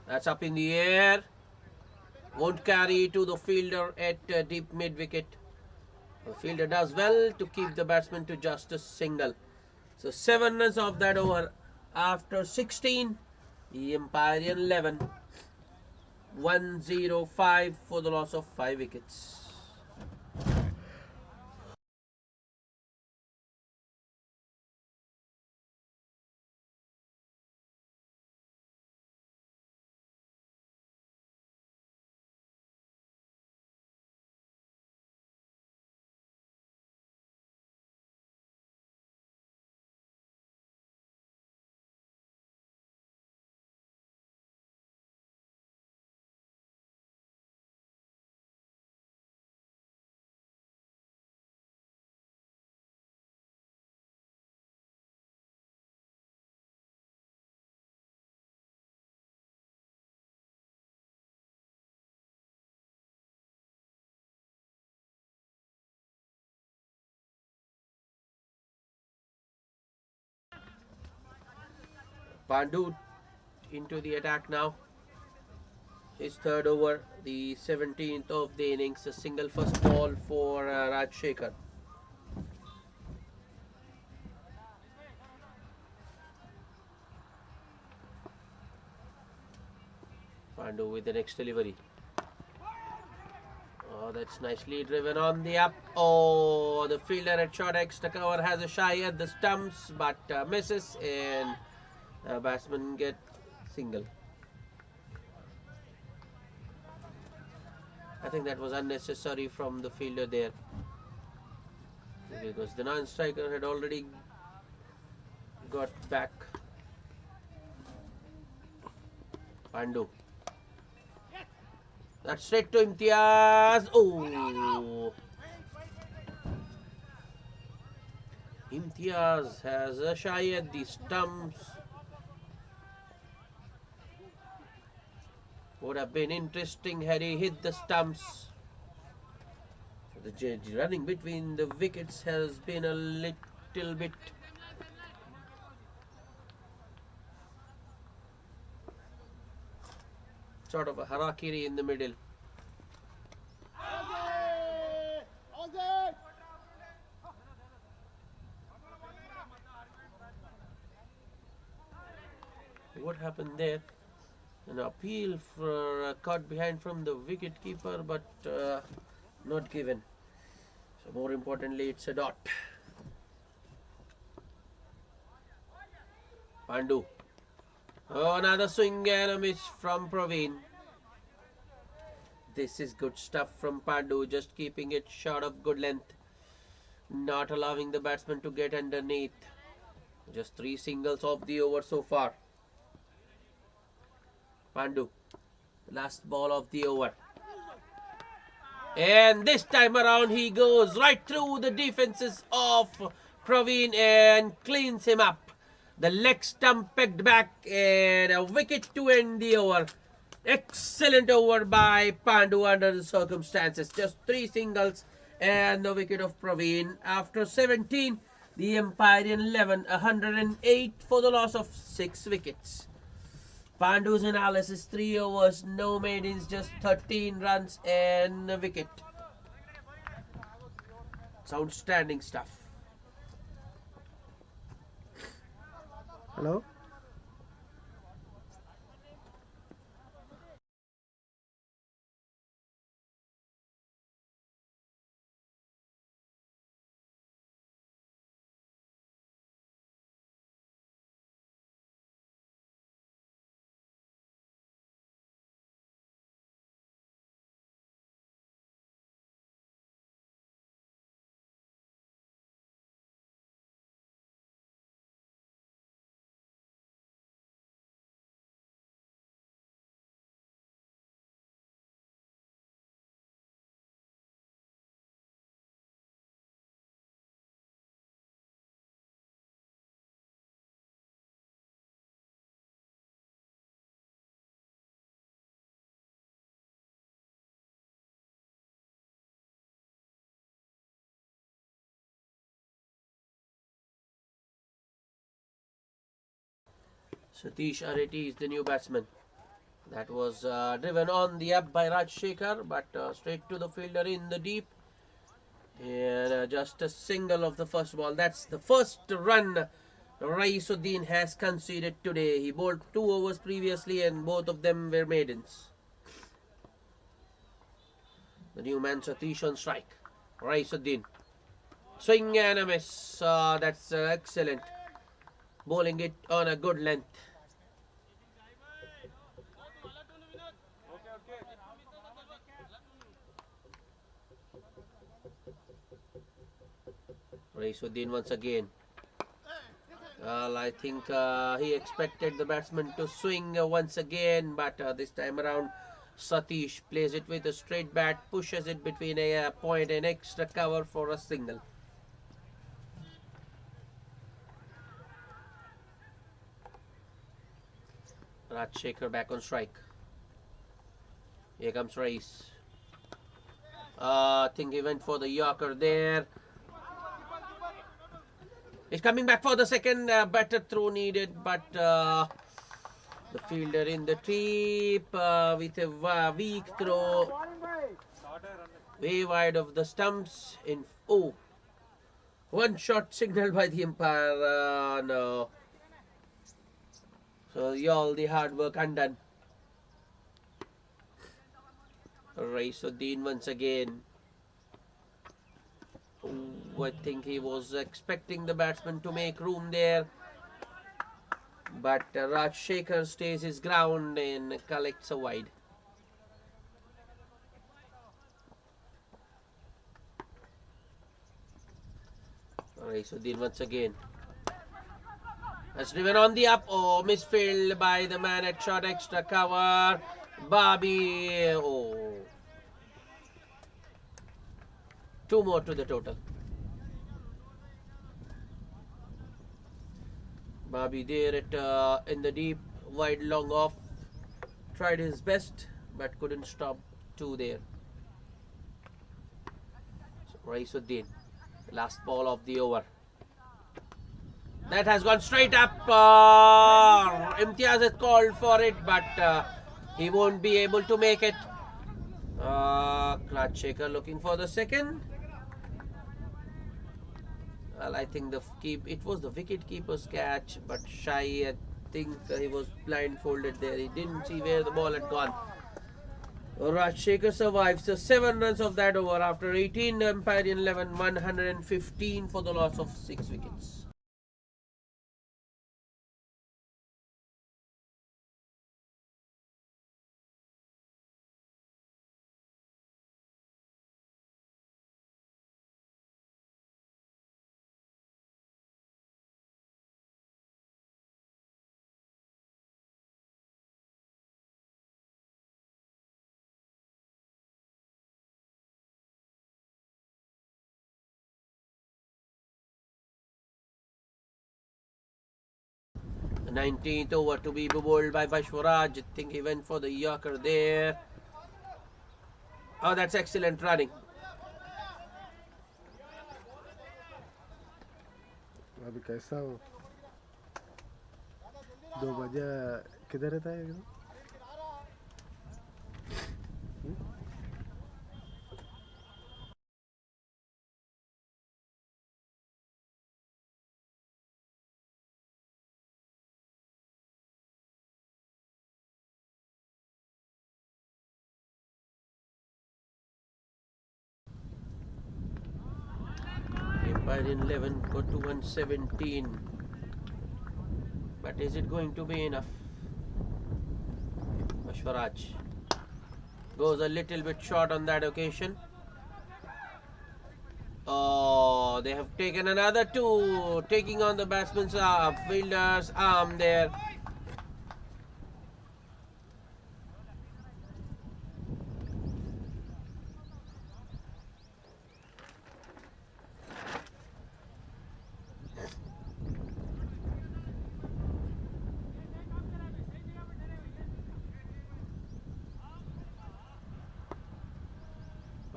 That's up in the air. Won't carry to the fielder at deep mid-wicket. The fielder does well to keep the batsman to just a single. So 7 runs off that over after 16. The Empyrean 11. 105 for the loss of 5 wickets. Pandu into the attack now. His third over, the 17th of the innings, a single first ball for Rajshekhar. Pandu with the next delivery. Oh, that's nicely driven on the up. Oh, the fielder at short extra cover has a shy at the stumps, but misses, and batsman get single. I think that was unnecessary from the fielder there, because the non-striker had already got back. Pandu. That's straight to Imtiaz. Oh! Imtiaz has a shy at the stumps. Would have been interesting had he hit the stumps. The running between the wickets has been a little bit sort of a harakiri in the middle. What happened there? An appeal for caught behind from the wicket keeper, but not given. So more importantly, it's a dot. Pandu. Oh, another swing and a miss from Praveen. This is good stuff from Pandu, just keeping it short of good length, not allowing the batsman to get underneath. Just 3 singles of the over so far. Pandu, last ball of the over. And this time around he goes right through the defenses of Praveen and cleans him up. The leg stump pegged back and a wicket to end the over. Excellent over by Pandu under the circumstances. Just 3 singles and the wicket of Praveen. After 17, the Empyrean 11, 108 for the loss of 6 wickets. Pandu's analysis, 3 overs, no maidens, just 13 runs and a wicket. It's outstanding stuff. Hello? Satish Areti is the new batsman. That was driven on the up by Rajshekhar, but straight to the fielder in the deep. And just a single of the first ball. That's the first run Raisuddin has conceded today. He bowled 2 overs previously and both of them were maidens. The new man Satish on strike. Raisuddin. Swing and a miss. That's excellent. Bowling it on a good length. Raisuddin once again. Well, I think he expected the batsman to swing once again, but this time around Satish plays it with a straight bat, pushes it between a point and extra cover for a single. Rajshekhar back on strike. Here comes Rais. I think he went for the Yorker there. He's coming back for the second. Better throw needed, but the fielder in the deep with a weak throw, way wide of the stumps. In one shot signaled by the umpire. No. So all the hard work undone. Raisuddin once again. I think he was expecting the batsman to make room there, but Rajshekhar stays his ground and collects a wide. Raisuddin once again. Has driven on the up. Oh, misfilled by the man at short extra cover. Bobby. Oh. 2 more to the total. Bobby there at in the deep, wide long off. Tried his best, but couldn't stop 2 there. So Raisuddin, last ball of the over. That has gone straight up. Imtiaz has called for it, but he won't be able to make it. Rajshekhar looking for the second. Well, I think it was the wicket keeper's catch, but Shai, I think he was blindfolded there. He didn't see where the ball had gone. Rajshekhar survives. So 7 runs of that over after 18. Empyrean 11, 115 for the loss of 6 wickets. 19th over to be bowled by Bashwaraj. I think he went for the Yorker there. Oh, that's excellent running. अभी कैसा हो 2 बजे किधर रहता है एकदम 11 got to 117. But is it going to be enough? Ashwaraj goes a little bit short on that occasion. Oh, they have taken another 2, taking on the batsman's fielder's arm there.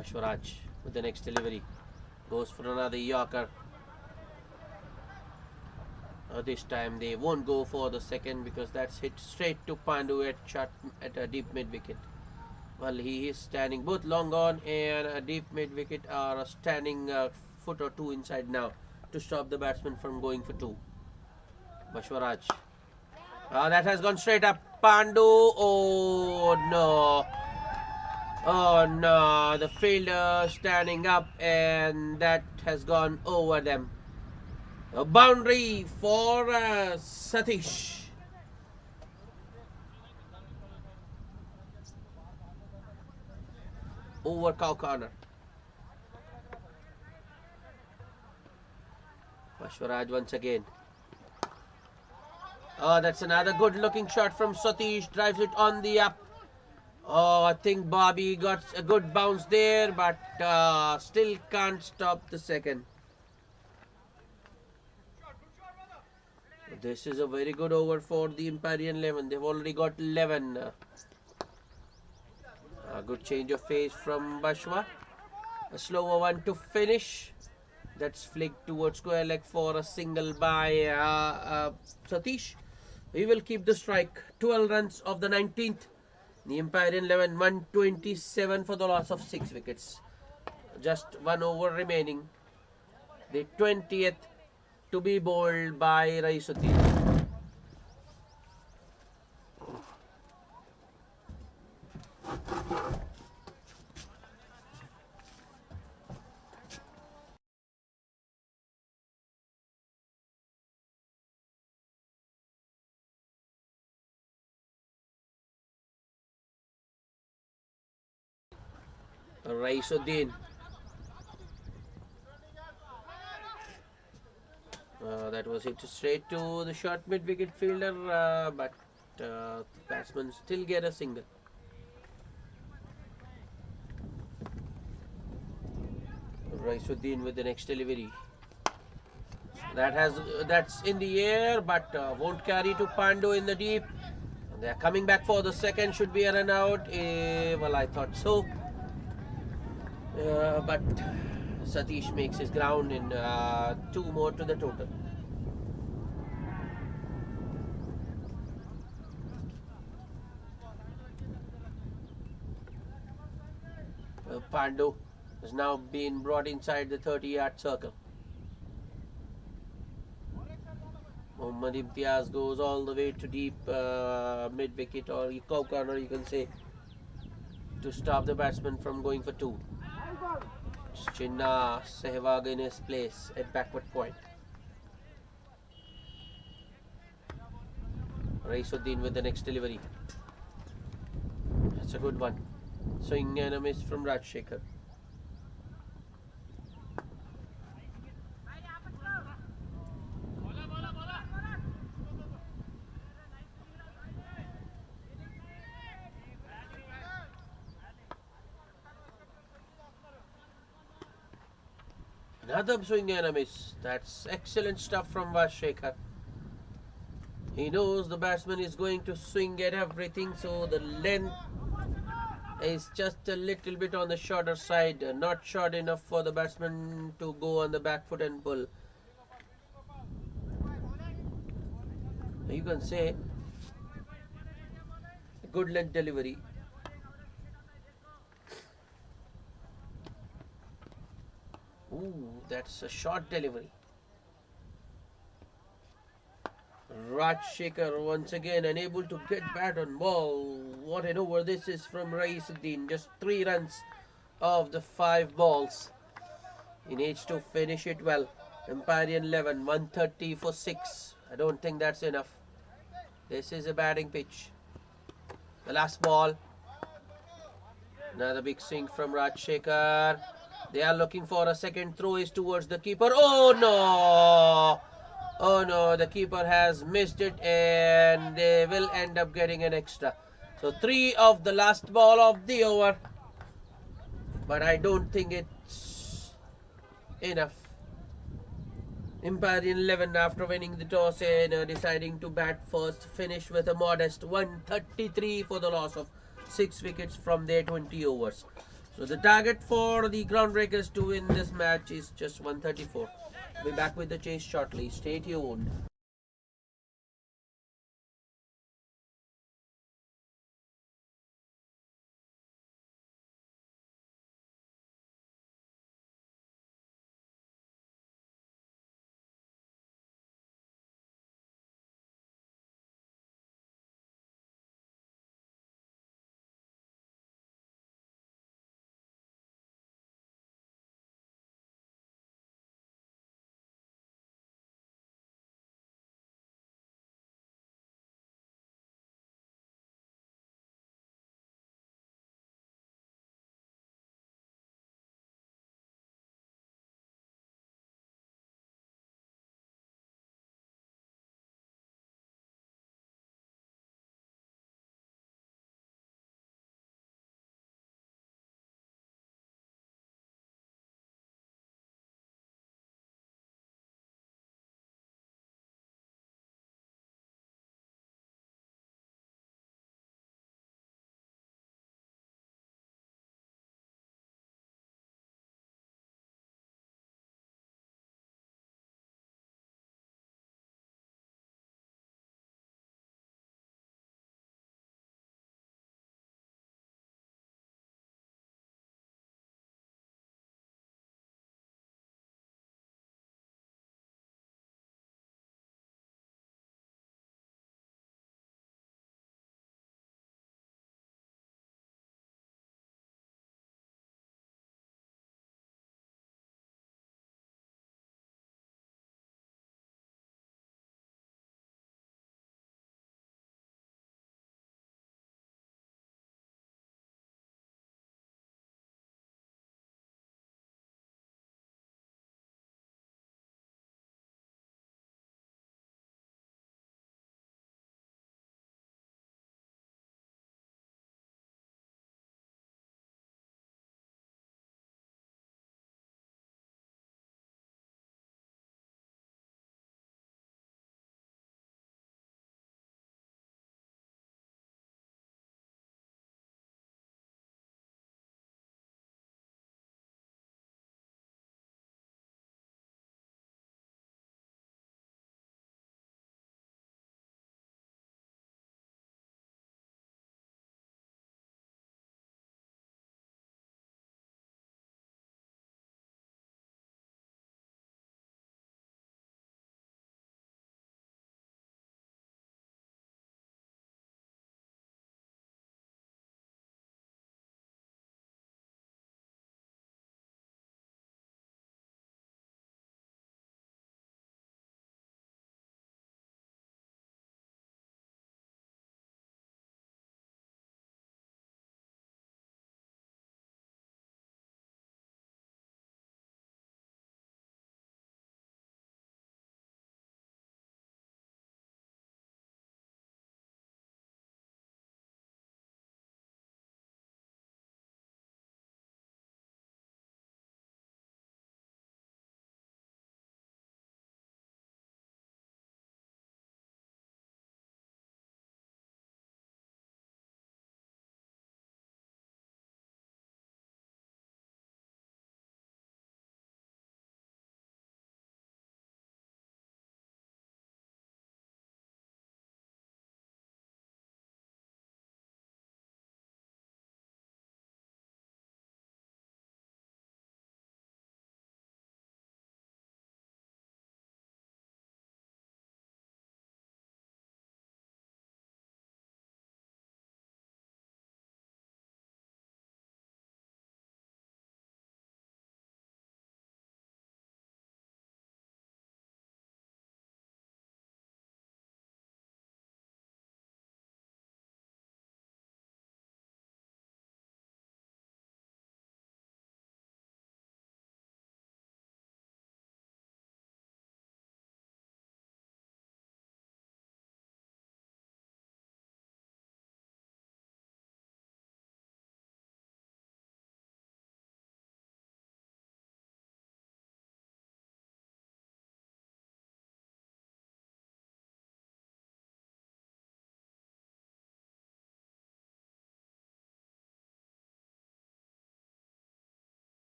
Ashwaraj with the next delivery goes for another Yorker. This time they won't go for the second because that's hit straight to Pandu at a deep mid wicket. Well, he is standing both long on and a deep mid wicket are standing a foot or two inside now to stop the batsman from going for 2. Bashwaraj. That has gone straight up. Pandu. Oh no. Oh no, the fielder standing up and that has gone over them. A boundary for Satish. Over cow corner. Bashwaraj once again. Oh, that's another good looking shot from Satish. Drives it on the up. Oh, I think Bobby got a good bounce there, but still can't stop the second. This is a very good over for the Empyrean 11. They've already got 11. A good change of pace from Bashwa. A slower one to finish. That's flicked towards square leg for a single by Satish. We will keep the strike. 12 runs of the 19th. The Empyrean 11, 127 for the loss of 6 wickets. Just 1 over remaining. The 20th to be bowled by Raisuddin. Raisuddin. That was hit straight to the short mid-wicket fielder, but the batsman still get a single. Raisuddin with the next delivery. That's in the air, but won't carry to Pandu in the deep. They are coming back for the second. Should be a run out. Well, I thought so. But Satish makes his ground in 2 more to the total. Pandu has now been brought inside the 30-yard circle. Mohammad Imtiaz goes all the way to deep mid-wicket or cow corner, you can say, to stop the batsman from going for 2. Chinna Sehwag in his place at backward point. Raisuddin with the next delivery. That's a good one. Swing and a miss from Rajshekhar. Another swing and a miss. That's excellent stuff from Rajshekhar. He knows the batsman is going to swing at everything, so the length is just a little bit on the shorter side, not short enough for the batsman to go on the back foot and pull. You can say a good length delivery. Ooh, that's a short delivery. Rajshekhar once again unable to get bat on ball. What an over this is from Raisuddin. Just 3 runs of the 5 balls. He needs to finish it well. Empyrean 11, 130 for 6. I don't think that's enough. This is a batting pitch. The last ball. Another big swing from Rajshekhar. They are looking for a second throw is towards the keeper. Oh no! Oh no, the keeper has missed it and they will end up getting an extra. So 3 of the last ball of the over. But I don't think it's enough. Empyrean 11 after winning the toss and deciding to bat first finished with a modest 133 for the loss of 6 wickets from their 20 overs. So the target for the groundbreakers to win this match is just 134. We'll be back with the chase shortly. Stay tuned.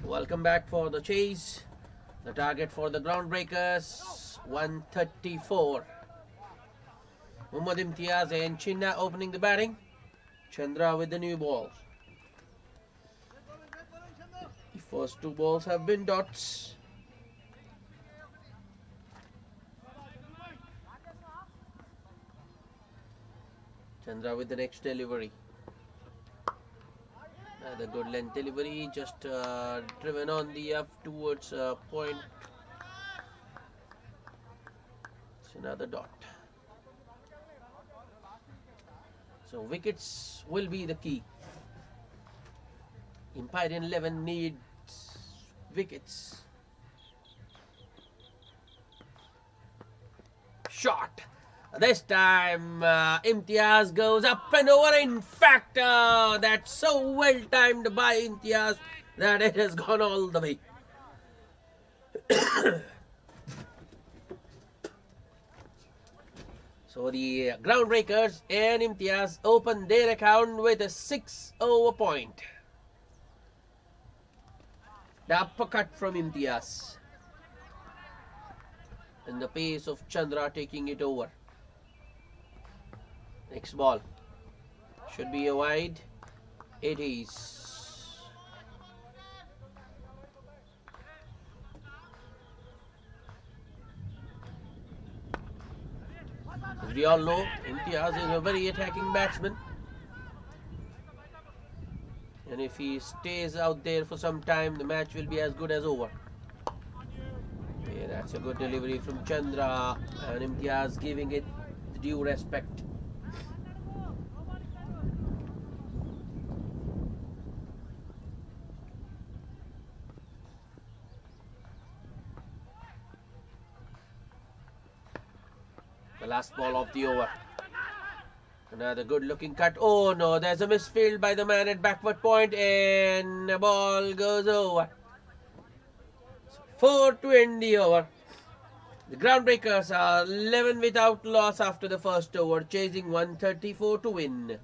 Welcome back for the chase. The target for the groundbreakers, 134. Muhammad Imtiaz and Chinna opening the batting. Chandra with the new ball. The first two balls have been dots. Chandra with the next delivery. The good length delivery, just driven on the up towards point. It's another dot. So wickets will be the key. Empyrean 11 needs wickets. Shot. This time Imtiaz goes up and over. In fact, that's so well timed by Imtiaz that it has gone all the way. So the groundbreakers and Imtiaz open their account with a 6-over point. The uppercut from Imtiaz. And the pace of Chandra taking it over. Next ball. Should be a wide. It is. As we all know, Imtiaz is a very attacking batsman. And if he stays out there for some time, the match will be as good as over. Yeah, that's a good delivery from Chandra. And Imtiaz giving it the due respect. The last ball of the over. Another good looking cut. Oh no, there's a misfield by the man at backward point and the ball goes over. 4 to end the over. The groundbreakers are 11 without loss after the first over, chasing 134 to win.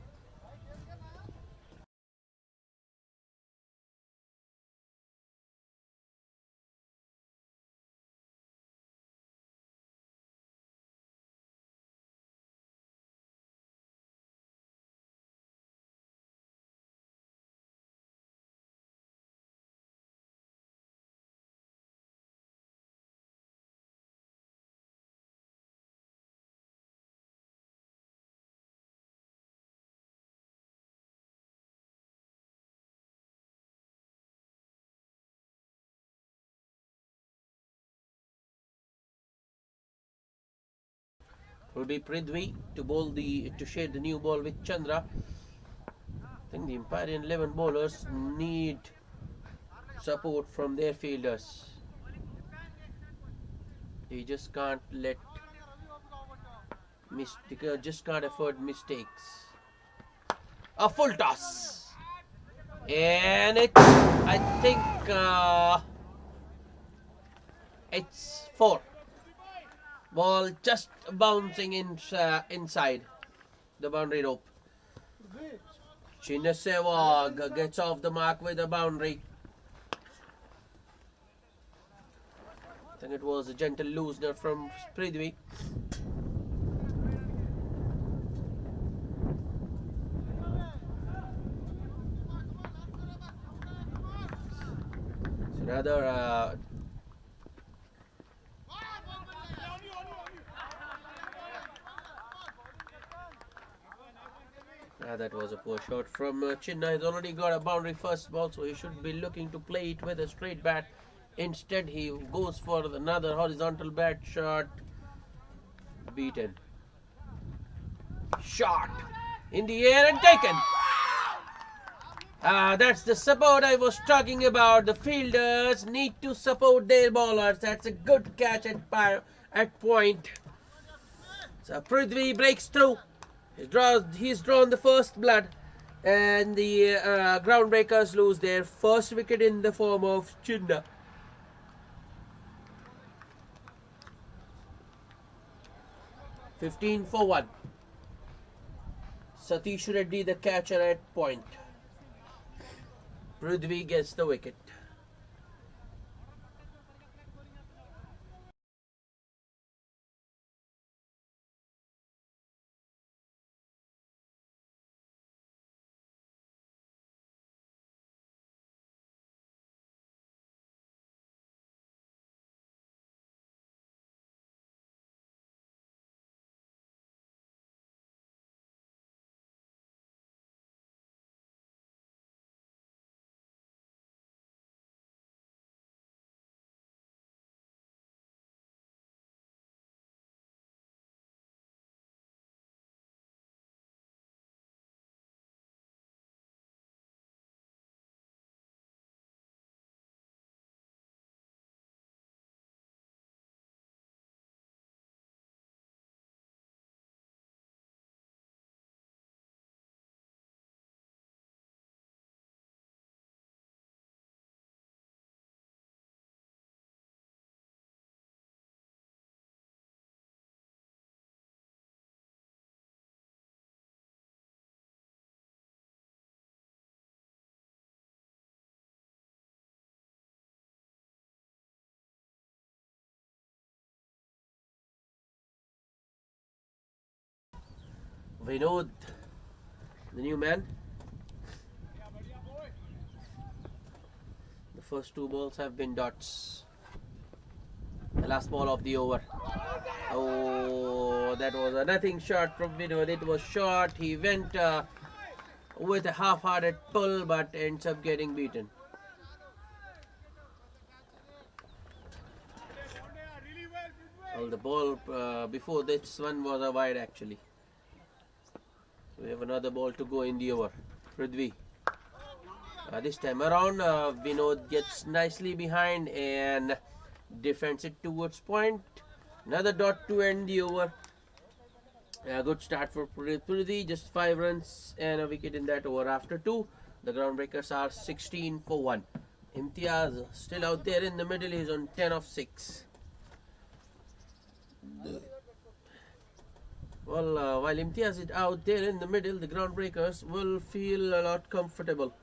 Will be Prithvi to share the new ball with Chandra. I think the Empyrean 11 bowlers need support from their fielders. They just can't just can't afford mistakes. A full toss, and I think it's 4. Ball just bouncing inside the boundary rope. Chinna Sehwag gets off the mark with a boundary. I think it was a gentle loosener from Prithvi. It's another that was a poor shot from Chinna. He's already got a boundary first ball, so he should be looking to play it with a straight bat. Instead, he goes for another horizontal bat shot. Beaten. Shot in the air and taken. That's the support I was talking about. The fielders need to support their bowlers. That's a good catch at point. So Prithvi breaks through. He's drawn the first blood, and the groundbreakers lose their first wicket in the form of Chinna. (15 for 1). Satish Reddy the catcher at point. Prithvi gets the wicket. Vinod, the new man. The first two balls have been dots. The last ball of the over. Oh, that was a nothing shot from Vinod. It was short. He went with a half-hearted pull, but ends up getting beaten. Well, the ball before this one was a wide actually. So we have another ball to go in the over. Prithvi. This time around, Vinod gets nicely behind and defends it towards point. Another dot to end the over. A good start for Prithvi. Just 5 runs and a wicket in that over. After 2, the groundbreakers are 16 for 1. Imtiaz still out there in the middle. He's on 10 of 6. Well, while Imtiaz is out there in the middle, the groundbreakers will feel a lot comfortable.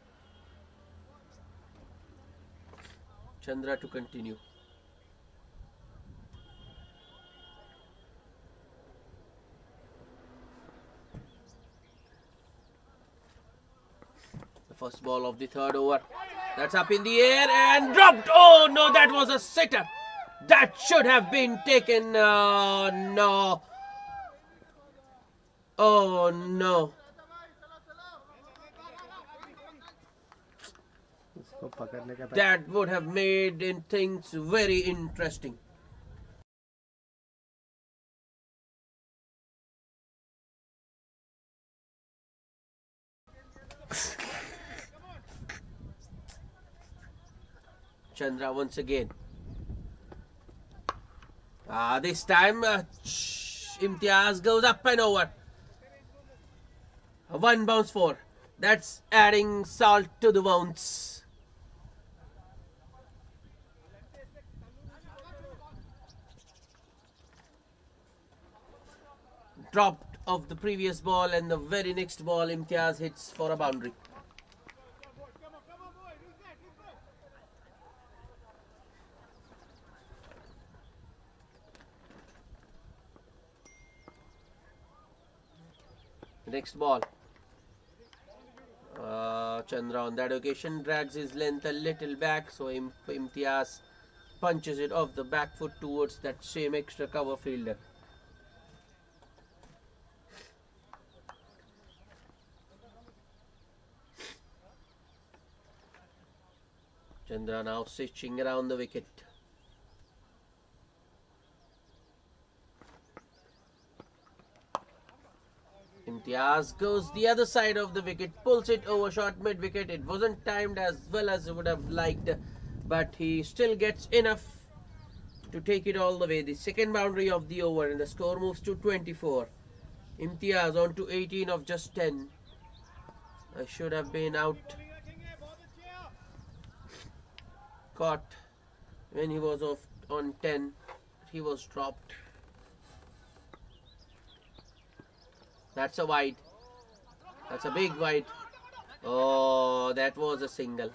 Chandra to continue. The first ball of the third over. That's up in the air and dropped. Oh no, that was a sitter. That should have been taken. No. Oh no. That would have made things very interesting. Chandra once again. This time Imtiaz goes up and over. One bounce 4. That's adding salt to the wounds. Dropped off the previous ball and the very next ball Imtiaz hits for a boundary. Next ball. Chandra on that occasion drags his length a little back, so Imtiaz punches it off the back foot towards that same extra cover fielder. Chandra now stitching around the wicket. Imtiaz goes the other side of the wicket, pulls it over short mid-wicket. It wasn't timed as well as he would have liked, but he still gets enough to take it all the way. The second boundary of the over and the score moves to 24. Imtiaz on to 18 of just 10. I should have been out. Caught when he was off on 10. He was dropped. That's a wide. That's a big wide. Oh, that was a single.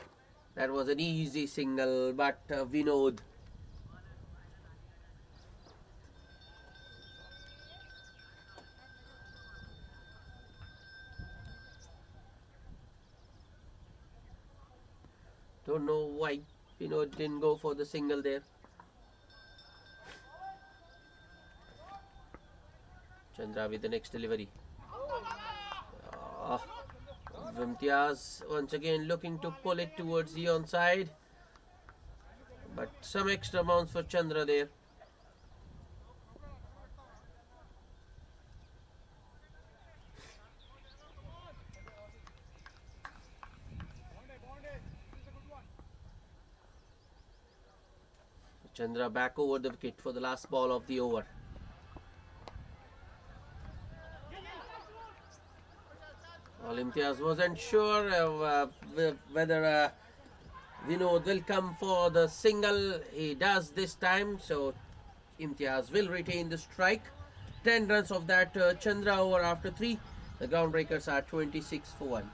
That was an easy single, but Vinod. Don't know why Vinod didn't go for the single there. Chandra with the next delivery. Imtiaz once again looking to pull it towards the onside, but some extra bounce for Chandra there. Chandra back over the wicket for the last ball of the over. Well, Imtiaz wasn't sure whether Vinod will come for the single. He does this time, so Imtiaz will retain the strike. 10 runs of that Chandra over after 3. The groundbreakers are 26 for 1.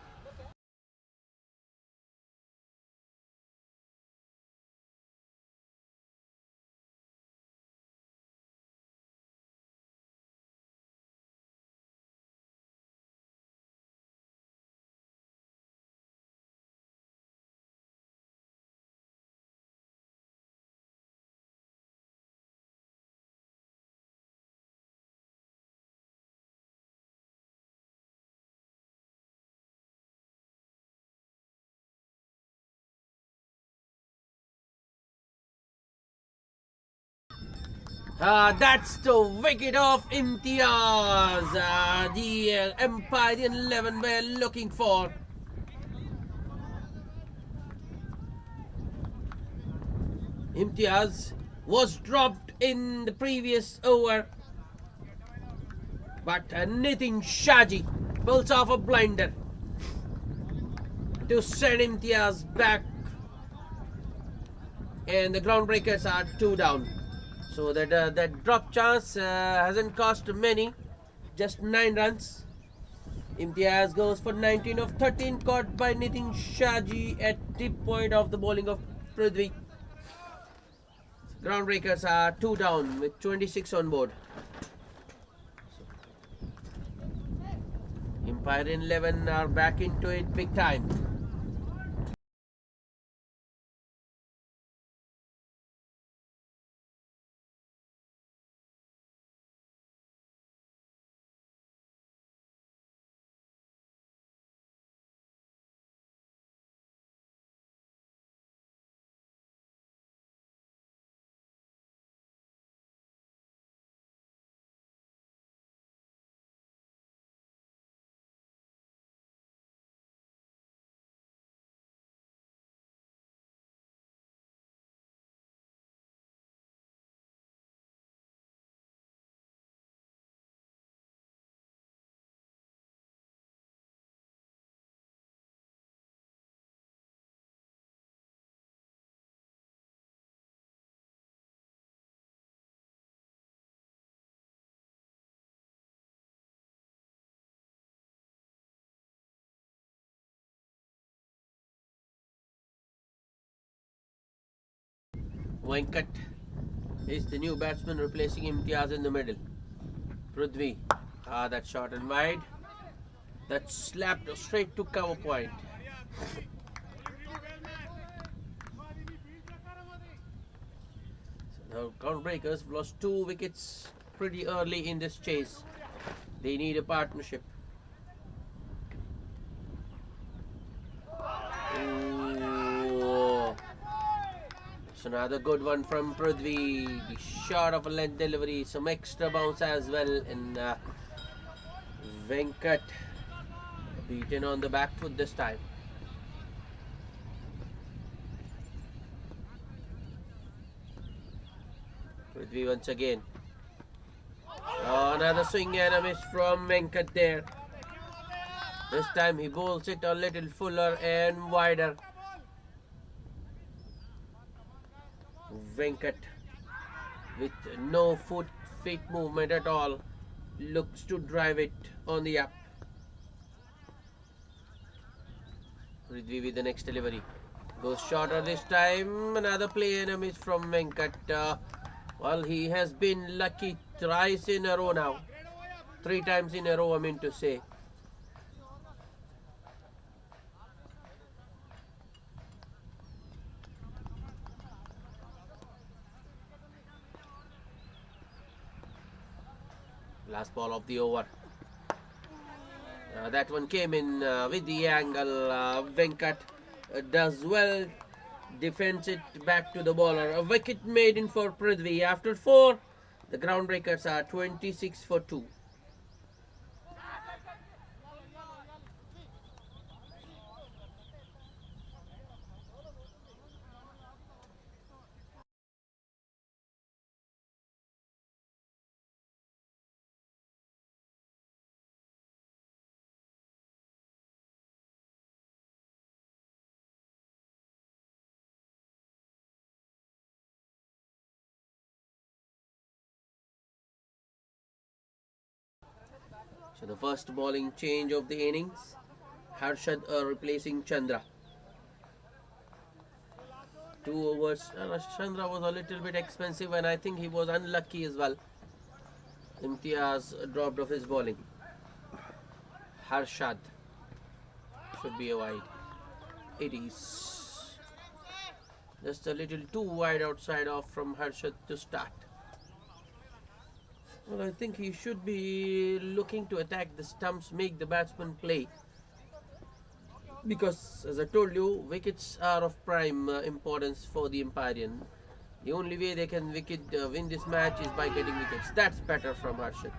That's the wicket of Imtiaz. The Empyrean 11 were looking for. Imtiaz was dropped in the previous over, but Nitin Shaji pulls off a blinder to send Imtiaz back, and the groundbreakers are 2 down. So that drop chance hasn't cost many, just 9 runs. Imtiaz goes for 19 of 13, caught by Nitin Shaji at tip point of the bowling of Prithvi. Groundbreakers are 2 down with 26 on board. Empyrean 11 are back into it big time. Venkat is the new batsman replacing Imtiaz in the middle. Prithvi, that's short and wide. That slapped straight to cover point. So the Groundbreakers lost 2 wickets pretty early in this chase. They need a partnership. Ooh. It's another good one from Prithvi. The short of a length delivery, some extra bounce as well, and Venkat beaten on the back foot this time. Prithvi once again. Another swing and a miss from Venkat there. This time he bowls it a little fuller and wider. Venkat, with no feet movement at all, looks to drive it on the up. Prithvi with the next delivery. Goes shorter this time. Another play and a miss from Venkat. Well, he has been lucky thrice in a row now. 3 times in a row, I mean to say. Last ball of the over. That one came in with the angle. Venkat does well, defends it back to the bowler. A wicket made in for Prithvi. After 4, the Groundbreakers are 26 for 2. So the first bowling change of the innings. Harshad replacing Chandra. 2 overs. Chandra was a little bit expensive and I think he was unlucky as well. Imtiaz dropped off his bowling. Harshad should be a wide. It is just a little too wide outside off from Harshad to start. Well, I think he should be looking to attack the stumps, make the batsman play. Because, as I told you, wickets are of prime importance for the Empyrean. The only way they can win this match is by getting wickets. That's better from Harshad.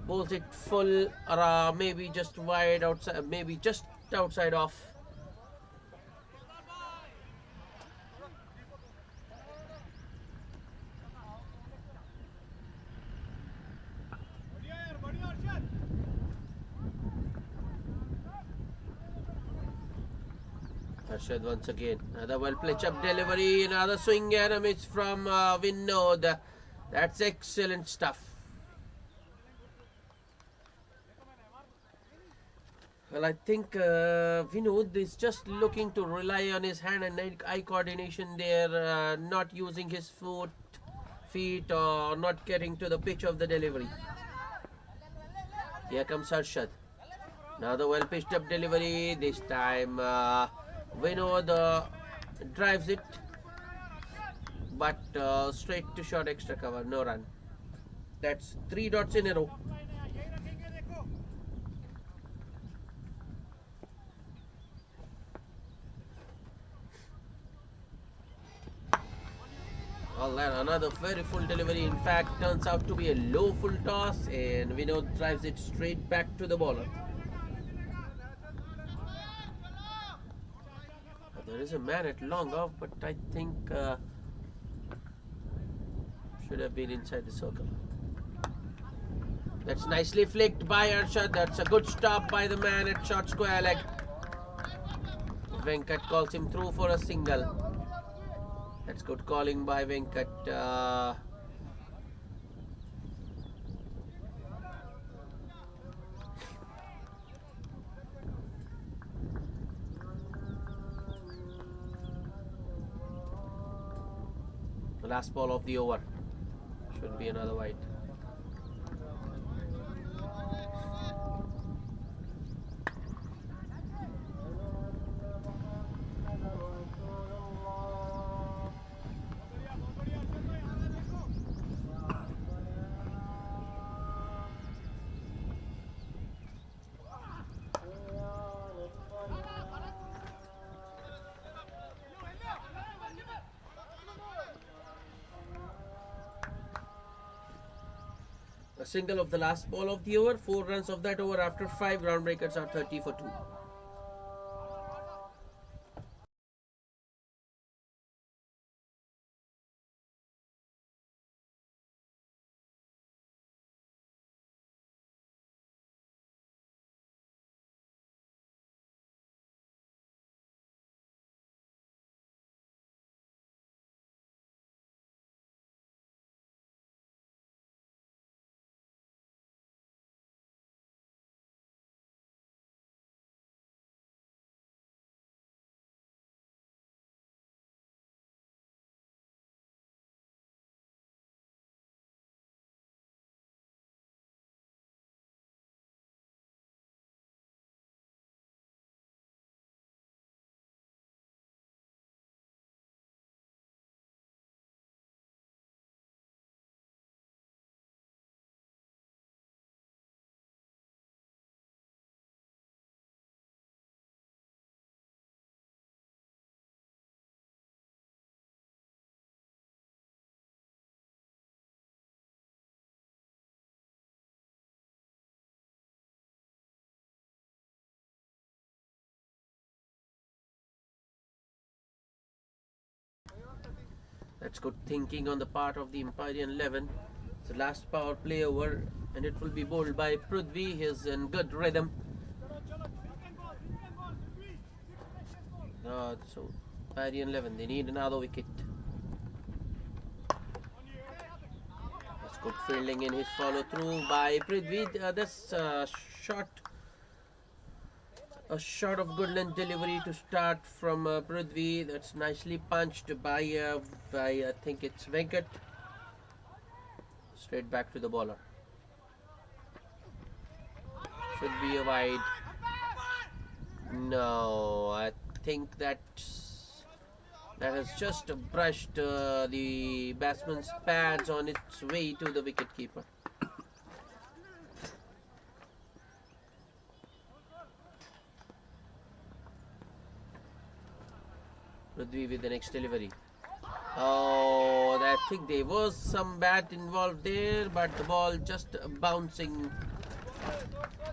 Bowls it full, or maybe just wide outside, maybe just outside off. Harshad once again. Another well pitch up delivery, another swing and a miss from Vinod. That's excellent stuff. Well, I think Vinod is just looking to rely on his hand and eye coordination there, not using his feet, or not getting to the pitch of the delivery. Here comes Harshad. Another well pitched up delivery. This time Vinod drives it, but straight to short extra cover, no run. That's 3 dots in a row. Well, another very full delivery. In fact, turns out to be a low full toss, and Vinod drives it straight back to the bowler. There is a man at long off, but I think should have been inside the circle. That's nicely flicked by Arshad. That's a good stop by the man at short square leg. Venkat calls him through for a single. That's good calling by Venkat. The last ball of the over. Should be another wide. A single of the last ball of the over, 4 runs of that over after 5 ground breakers are 30 for 2. That's good thinking on the part of the Empyrean 11. It's the last power play over, and it will be bowled by Prithvi. He's in good rhythm. So Empyrean 11, they need another wicket. That's good fielding in his follow through by Prithvi. That's a shot of good length delivery to start from Prithvi. That's nicely punched by I think it's Venkat. Straight back to the bowler. Should be a wide. No, I think that has just brushed the batsman's pads on its way to the wicketkeeper. Prithvi with the next delivery. Oh, I think there was some bat involved there, but the ball just bouncing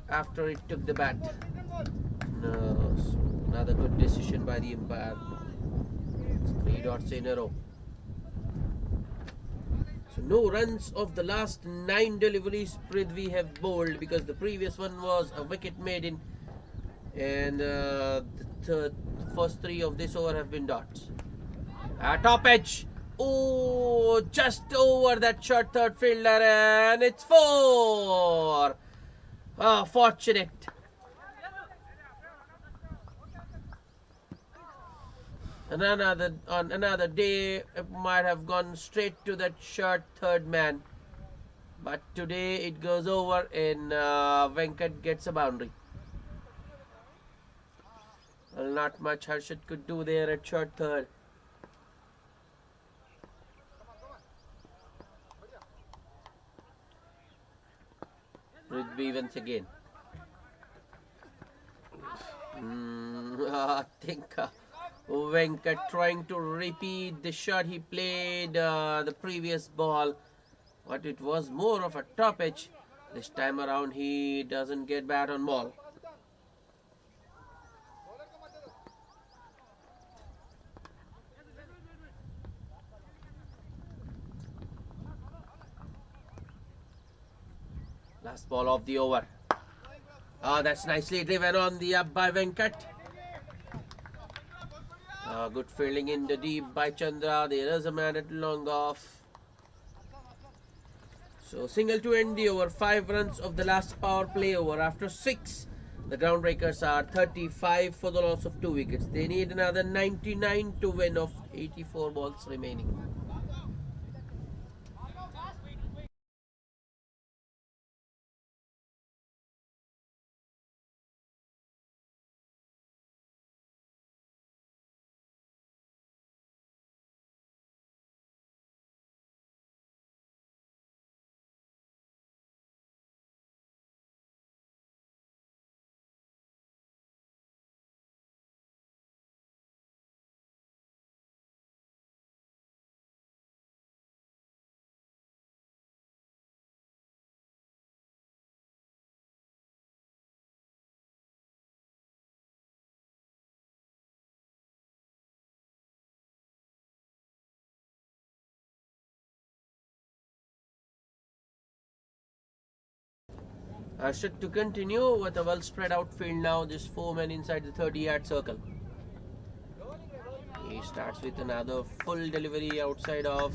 after it took the bat. No, another good decision by the umpire. It's 3 dots in a row. So no runs of the last 9 deliveries Prithvi have bowled, because the previous one was a wicket maiden, and the first 3 of this over have been dots. Top edge. Oh, just over that short third fielder, and it's 4. Oh, fortunate. On another day, it might have gone straight to that short third man, but today it goes over, and Venkat gets a boundary. Well, not much Harshad could do there at short third. Prithvi once again. I think Venkat trying to repeat the shot he played the previous ball, but it was more of a top edge. This time around he doesn't get bat on ball. Last ball of the over. That's nicely driven on the up by Venkat. Good fielding in the deep by Chandra. There is a man at long off. So single to end the over. 5 runs of the last power play over. After 6, the groundbreakers are 35 for the loss of 2 wickets. They need another 99 to win of 84 balls remaining. Harshad to continue with a well spread out field now. Just 4 men inside the 30-yard circle. He starts with another full delivery outside of.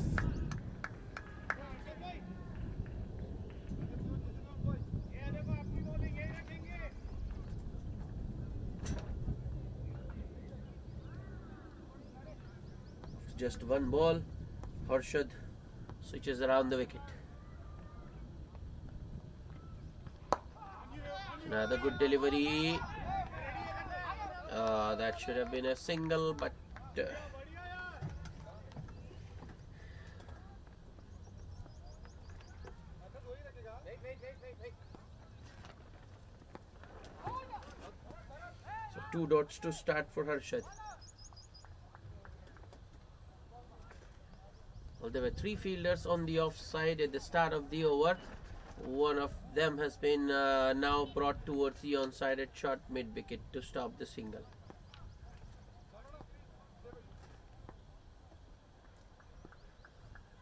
After just 1 ball, Harshad switches around the wicket. Another good delivery. That should have been a single, but so 2 dots to start for Harshad. Well, there were 3 fielders on the offside at the start of the over. One of them has been now brought towards the onside at short mid wicket to stop the single.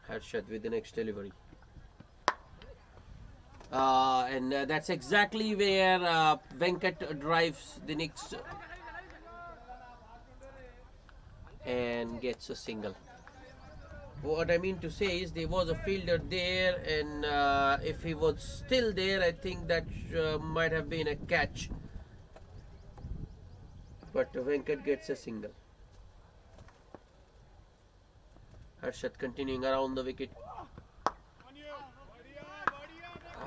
Harshad with the next delivery. And that's exactly where Venkat drives the next and gets a single. What I mean to say is there was a fielder there, and if he was still there, I think that might have been a catch. But Venkat gets a single. Harshad continuing around the wicket.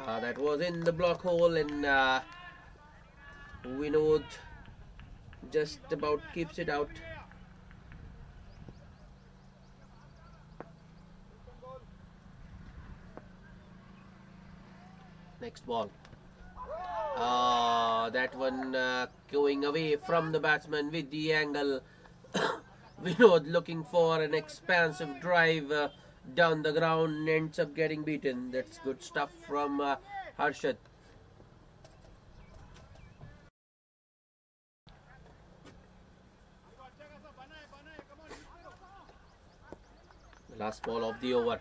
That was in the block hole, and Vinod just about keeps it out. Next ball. That one going away from the batsman with the angle. Vinod looking for an expansive drive down the ground, ends up getting beaten. That's good stuff from Harshad. Last ball of the over.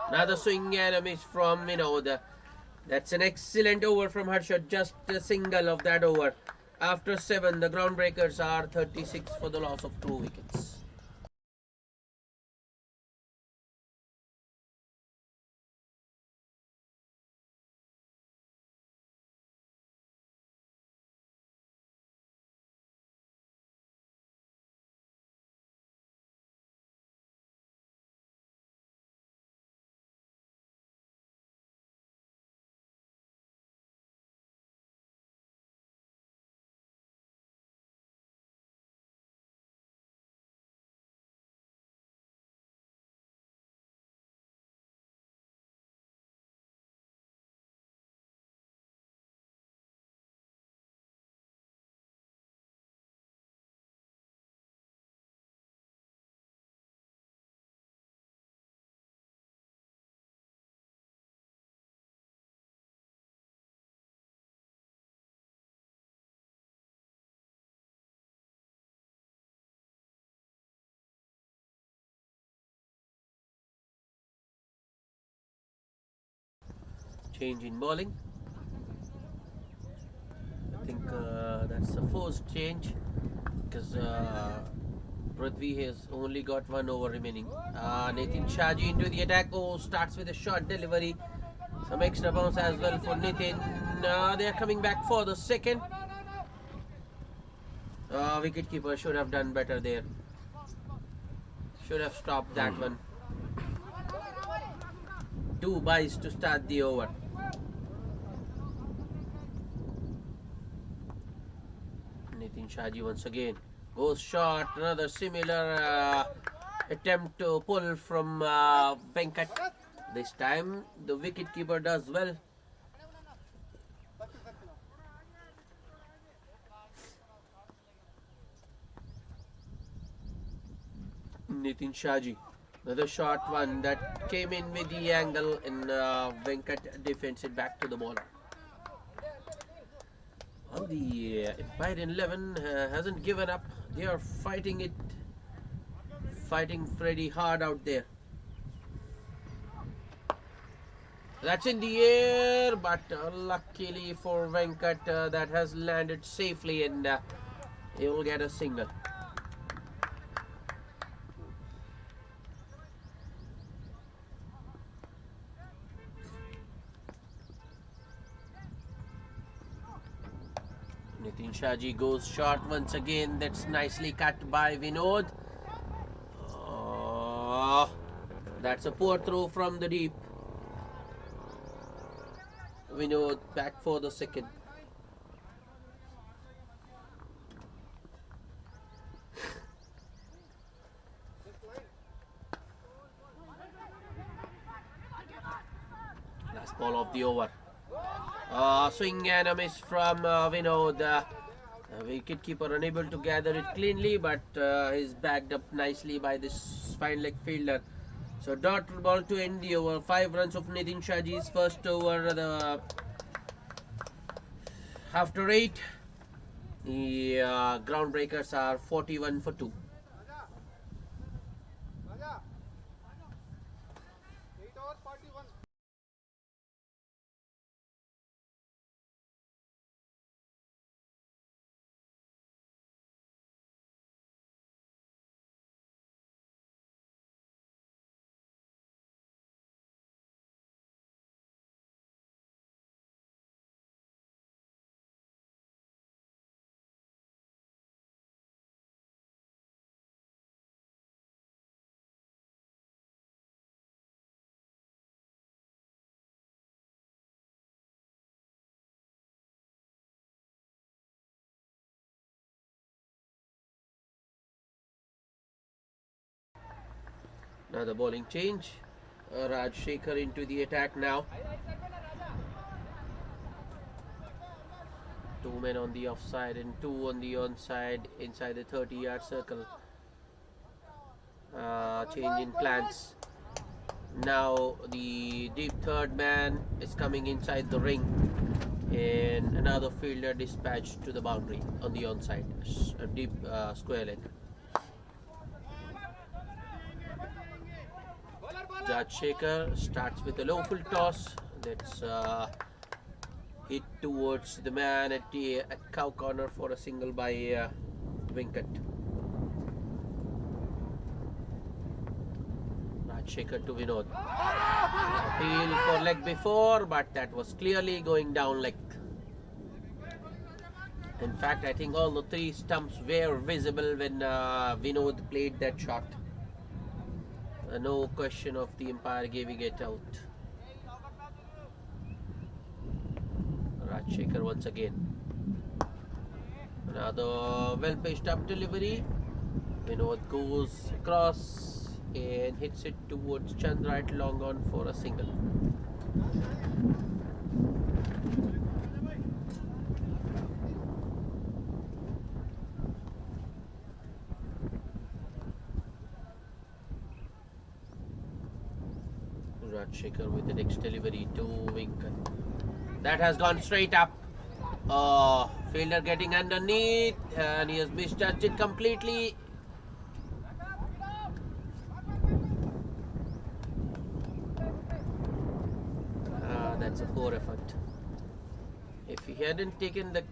Another swing and a miss from Vinod. That's an excellent over from Harshad. Just a single of that over. After 7, the groundbreakers are 36 for the loss of 2 wickets. Change in bowling. I think that's the first change because Prithvi has only got 1 over remaining. Nitin Shaji into the attack. Oh, starts with a short delivery. Some extra bounce as well for Nitin. They are coming back for the second. Wicketkeeper should have done better there. Should have stopped that one. 2 byes to start the over. Nitin Shaji once again goes short. Another similar attempt to pull from Venkat. This time the wicketkeeper does well. Nitin Shaji, another short one that came in with the angle, and Venkat defends it back to the bowler. Well, the Empyrean 11 hasn't given up. They are fighting pretty hard out there. That's in the air, but luckily for Venkat, that has landed safely, and he will get a single. Nitin Shaji goes short once again. That's nicely cut by Vinod. Oh, that's a poor throw from the deep. Vinod back for the second. Last ball of the over. Swing and a miss from Vinod. Wicketkeeper unable to gather it cleanly, but he's backed up nicely by this fine leg fielder. So dot ball to end the over. 5 runs of Nitin Shaji's first over. After 8, the groundbreakers are 41 for 2. Now the bowling change. Raj Shekhar into the attack now. Two men on the offside and two on the onside inside the 30-yard circle. Change in plans. Now the deep third man is coming inside the ring, and another fielder dispatched to the boundary on the onside, a deep square leg. Rajshekhar starts with a low full toss that's hit towards the man at cow corner for a single by Venkat. Rajshekhar to Vinod. Appeal for leg before, but that was clearly going down leg. In fact, I think all the three stumps were visible when Vinod played that shot. No question of the umpire giving it out. Rajshekhar once again. Another well pitched up delivery. Vinod goes across and hits it towards Chand right long on for a single. Rajshekhar with the next delivery to Venkat. That has gone straight up. Fielder getting underneath and he has misjudged it completely. That's a poor effort. If he hadn't taken the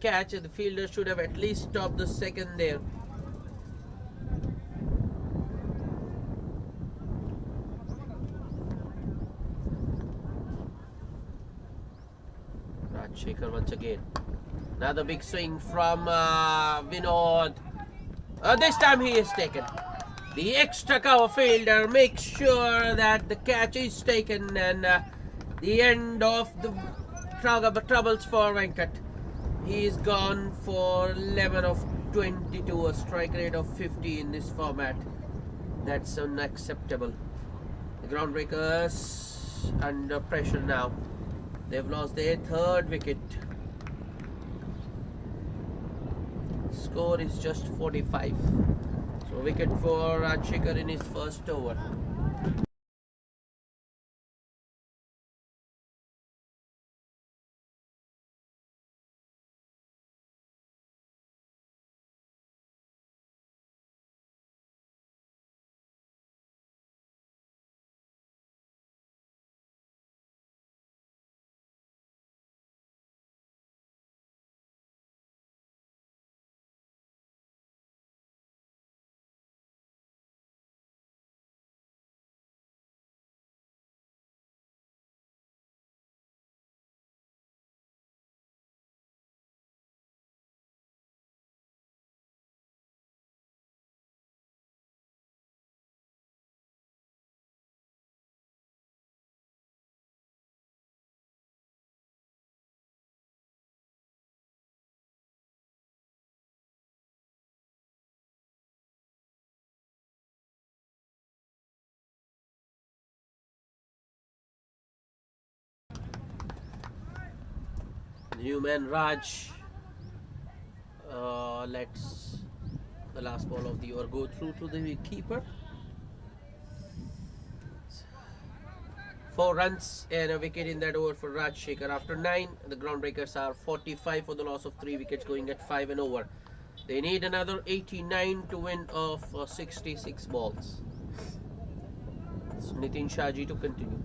catch, the fielder should have at least stopped the second there. Rajshekhar once again. Another big swing from Vinod. This time he is taken. The extra cover fielder makes sure that the catch is taken, and the end of the troubles for Venkat. He's gone for 11 of 22, a strike rate of 50 in this format. That's unacceptable. The Groundbreakers under pressure now. They've lost their third wicket. Score is just 45. So wicket for Rajshekhar in his first over. New man Raj lets the last ball of the over go through to the keeper. 4 runs and a wicket in that over for Rajshekhar. After 9, the Groundbreakers are 45 for the loss of 3 wickets, going at 5 and over. They need another 89 to win of 66 balls. It's Nitin Shahji to continue.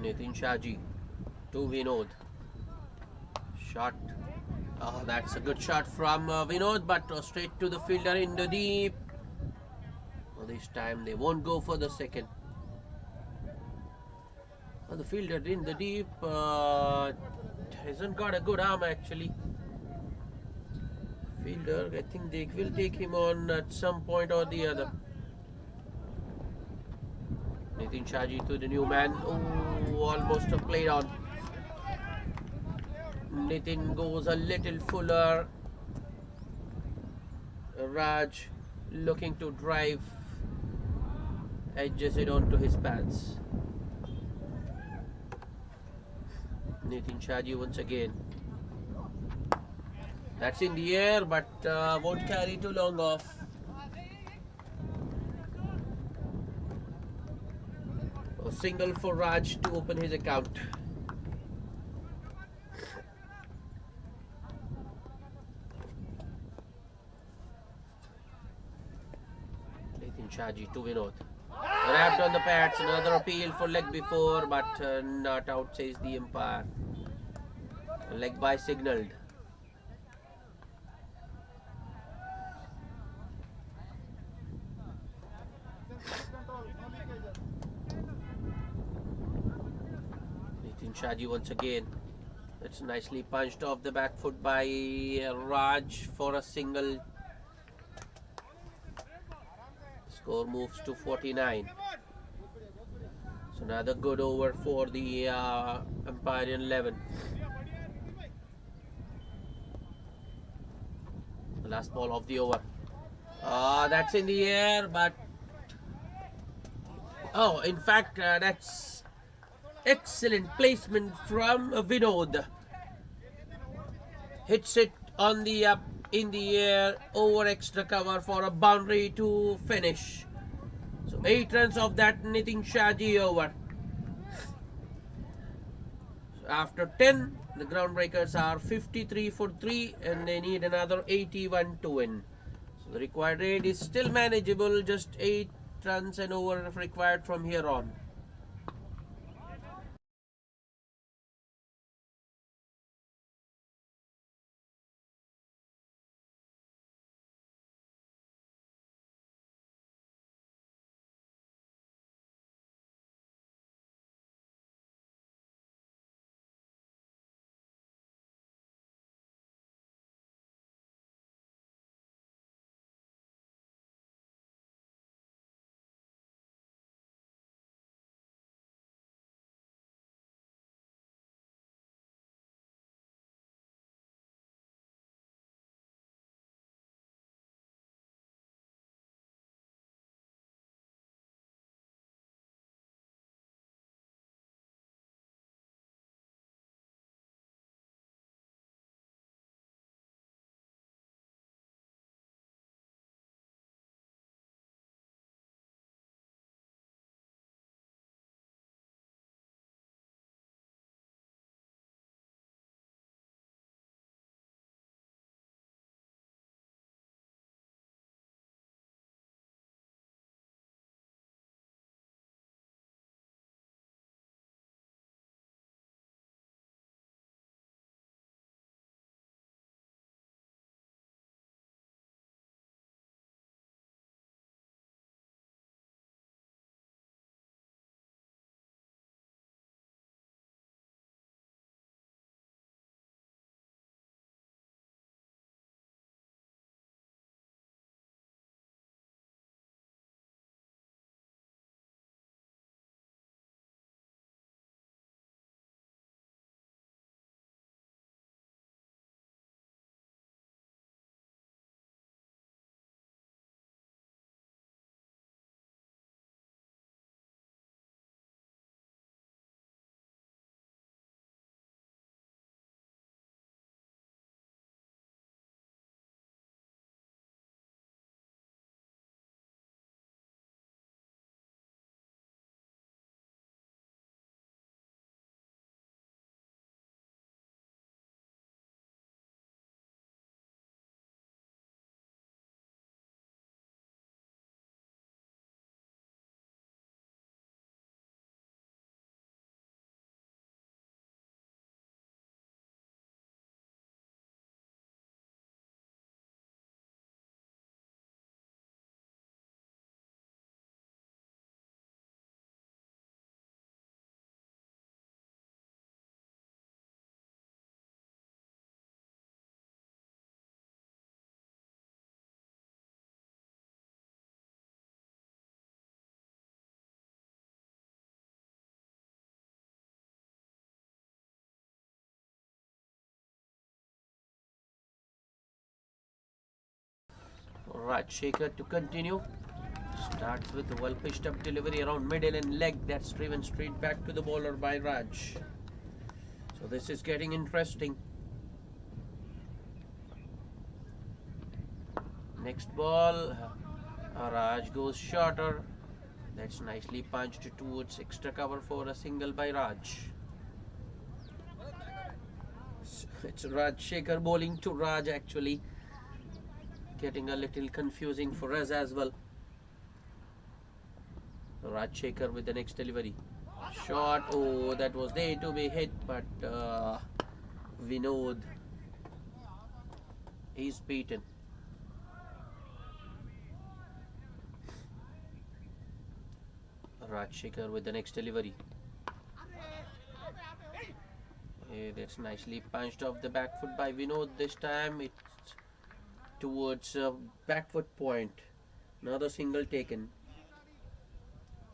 Nitin Shahji to Vinod. Shot. That's a good shot from Vinod, but straight to the fielder in the deep. This time they won't go for the second. The fielder in the deep hasn't got a good arm actually. Fielder, I think they will take him on at some point or the other. Nitin Shahji to the new man. Oh, almost played on. Nitin goes a little fuller. Raj looking to drive, edges it onto his pads. Nitin Shaji once again. That's in the air, but won't carry too long off. A single for Raj to open his account. Nitin Shaji to Vinod. Wrapped on the pads, another appeal for leg before, but not out, says the umpire. Leg by signalled. Nitin Shaji once again. That's nicely punched off the back foot by Raj for a single. Score moves to 49. So another good over for the Empyrean 11. The last ball of the over. That's in the air, but in fact, that's excellent placement from Vinod. Hits it on the up in the air over extra cover for a boundary to finish. So 8 runs of that Nitin Shaji over. So after 10, the groundbreakers are 53 for 3 and they need another 81 to win. So the required rate is still manageable, just 8 runs and over required from here on. Rajshekhar to continue. Starts with a well pitched up delivery around middle and leg. That's driven straight back to the bowler by Raj. So this is getting interesting. Next ball, Raj goes shorter. That's nicely punched towards extra cover for a single by Raj. It's Rajshekhar bowling to Raj actually. Getting a little confusing for us as well. Rajshekhar with the next delivery. Shot, oh, that was there to be hit, but Vinod, he's beaten. Rajshekhar with the next delivery. That's nicely punched off the back foot by Vinod. This time it's towards back foot point. Another single taken.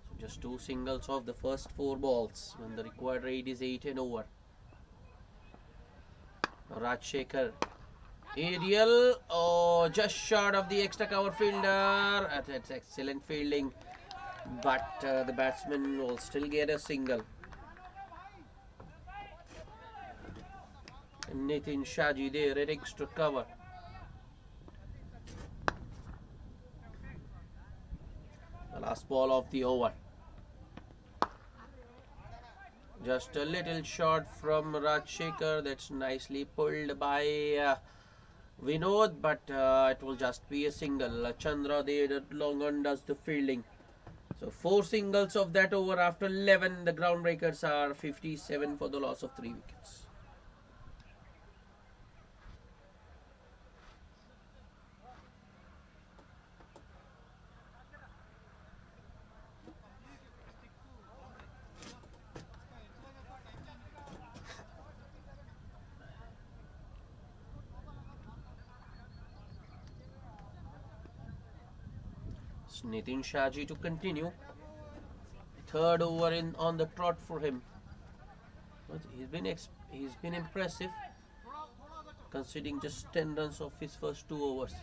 So just two singles of the first four balls when the required rate is 8 and over. Rajshekhar. Aerial. Oh, just short of the extra cover fielder. That's excellent fielding. But the batsman will still get a single. And Nitin Shaji there at extra cover. The last ball of the over. Just a little short from Rajshekhar. That's nicely pulled by Vinod, but it will just be a single. Chandra there at long on does the fielding. So 4 singles of that over after 11. The groundbreakers are 57 for the loss of 3 wickets. Nitin Shaji to continue. Third over on the trot for him. But he's been impressive, conceding just 10 runs of his first 2 overs.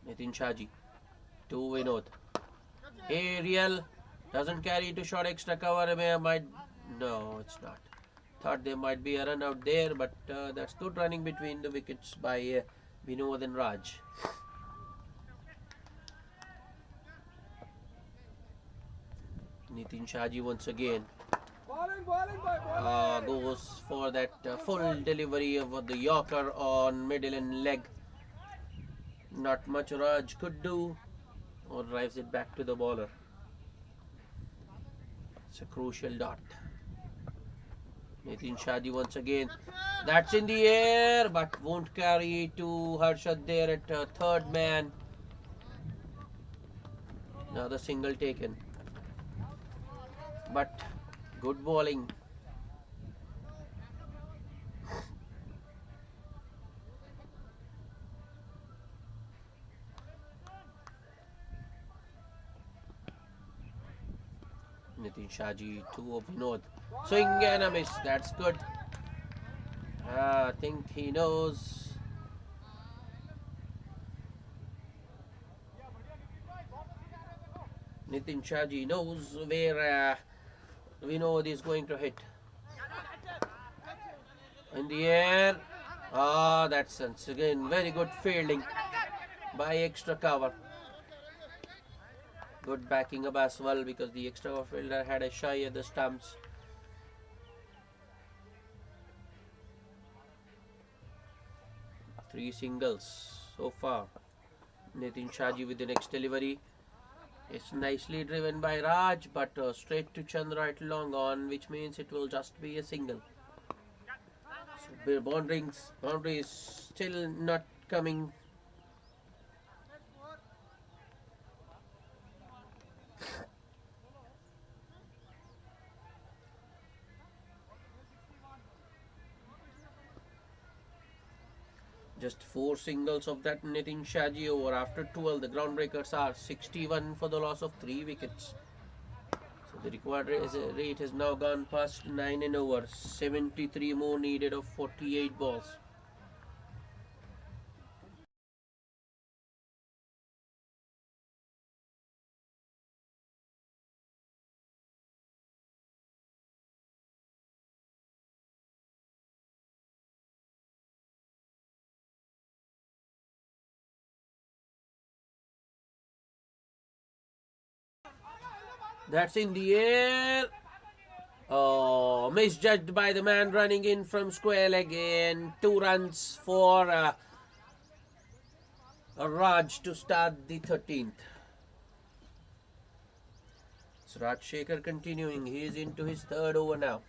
Nitin Shaji to Vinod. Aerial doesn't carry to short extra cover. No, it's not. Thought there might be a run out there, but that's good running between the wickets by Vinod and Raj. Nitin Shaji once again goes for that full delivery of the Yorker on middle and leg. Not much Raj could do, or drives it back to the bowler. It's a crucial dot. Nitin Shaji once again. That's in the air, but won't carry to Harshad there at third man. Another single taken. But good bowling. Nitin Shaji, 2 of Vinod. Swing and a miss. That's good. I think he knows. Nitin Shaji knows where Vinod is going to hit. In the air. That's once again very good fielding by extra cover. Good backing up as well, because the extra cover fielder had a shy at the stumps. Three singles so far. Nitin Shaji with the next delivery. It's nicely driven by Raj, but straight to Chandra at long on, which means it will just be a single. So boundary is still not coming. Just 4 singles of that Nitin Shaji over after 12. The groundbreakers are 61 for the loss of 3 wickets. So the required rate has now gone past 9 and over. 73 more needed of 48 balls. That's in the air. Oh, misjudged by the man running in from square leg, and 2 runs for Raj to start the 13th. So Rajshekhar continuing. He is into his 3rd over now.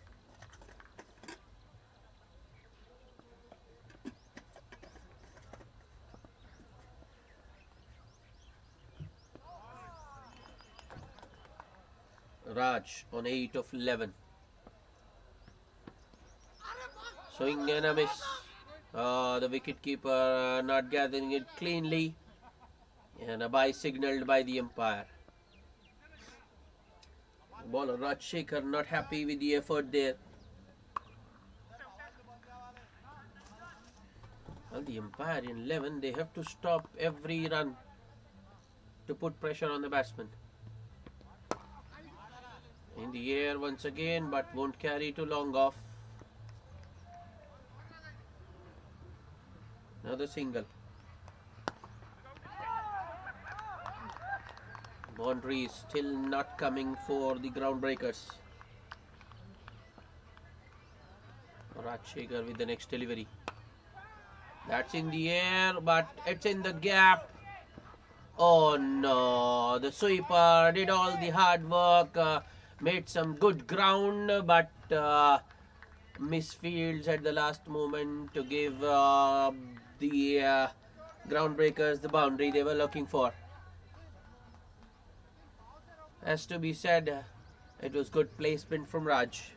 Raj on 8 of 11. Swing and a miss. The wicketkeeper not gathering it cleanly. And a bye signalled by the umpire. Bowler Rajshekhar not happy with the effort there. Well, the umpire in 11, they have to stop every run to put pressure on the batsman. In the air once again, but won't carry too long off. Another single. Boundary is still not coming for the groundbreakers. Rajshekhar with the next delivery. That's in the air, but it's in the gap. Oh no, the sweeper did all the hard work, made some good ground, but misfields at the last moment to give the groundbreakers the boundary they were looking for. Has to be said, it was good placement from Raj.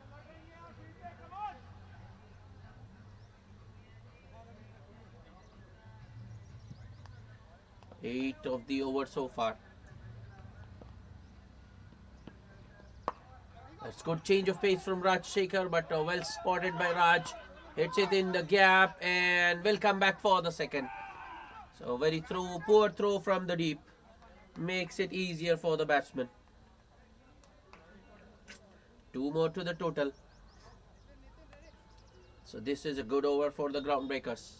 Eight of the over so far. That's good change of pace from Rajshekhar, but well spotted by Raj. Hits it in the gap and will come back for the second. So very poor throw from the deep. Makes it easier for the batsman. 2 more to the total. So this is a good over for the groundbreakers.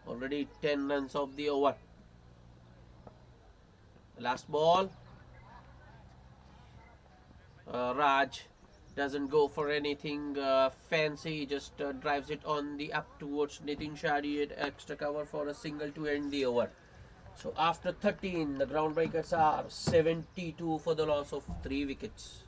Already 10 runs of the over. Last ball. Raj doesn't go for anything fancy, just drives it on the up towards Nitin Shadi at extra cover for a single to end the over. So after 13, the groundbreakers are 72 for the loss of 3 wickets.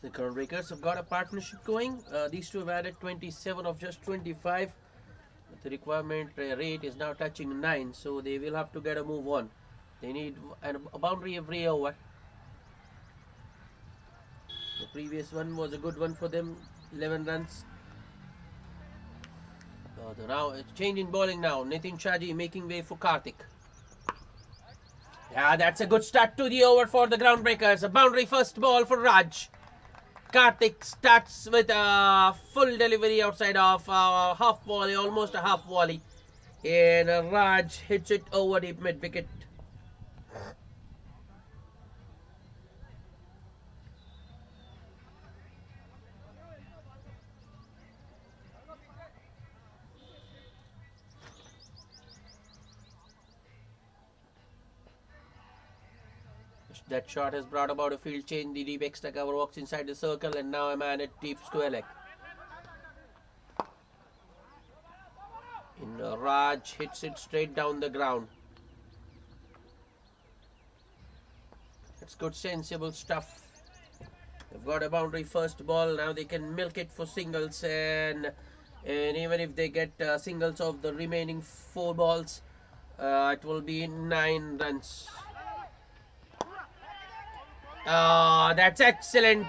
The groundbreakers have got a partnership going. These two have added 27 of just 25. The requirement rate is now touching 9, so they will have to get a move on. They need a boundary every over. The previous one was a good one for them, 11 runs. Now it's changing bowling now. Nitin Shaji making way for Karthik. Yeah, that's a good start to the over for the groundbreakers. A boundary first ball for Raj. Karthik starts with a full delivery outside of half volley, almost a half volley. And Raj hits it over the mid wicket. That shot has brought about a field change. The deep extra cover walks inside the circle, and now a man at deep square leg. Raj hits it straight down the ground. It's good sensible stuff They've got a boundary first ball. Now they can milk it for singles, and even if they get singles of the remaining 4 balls, it will be 9 runs. That's excellent.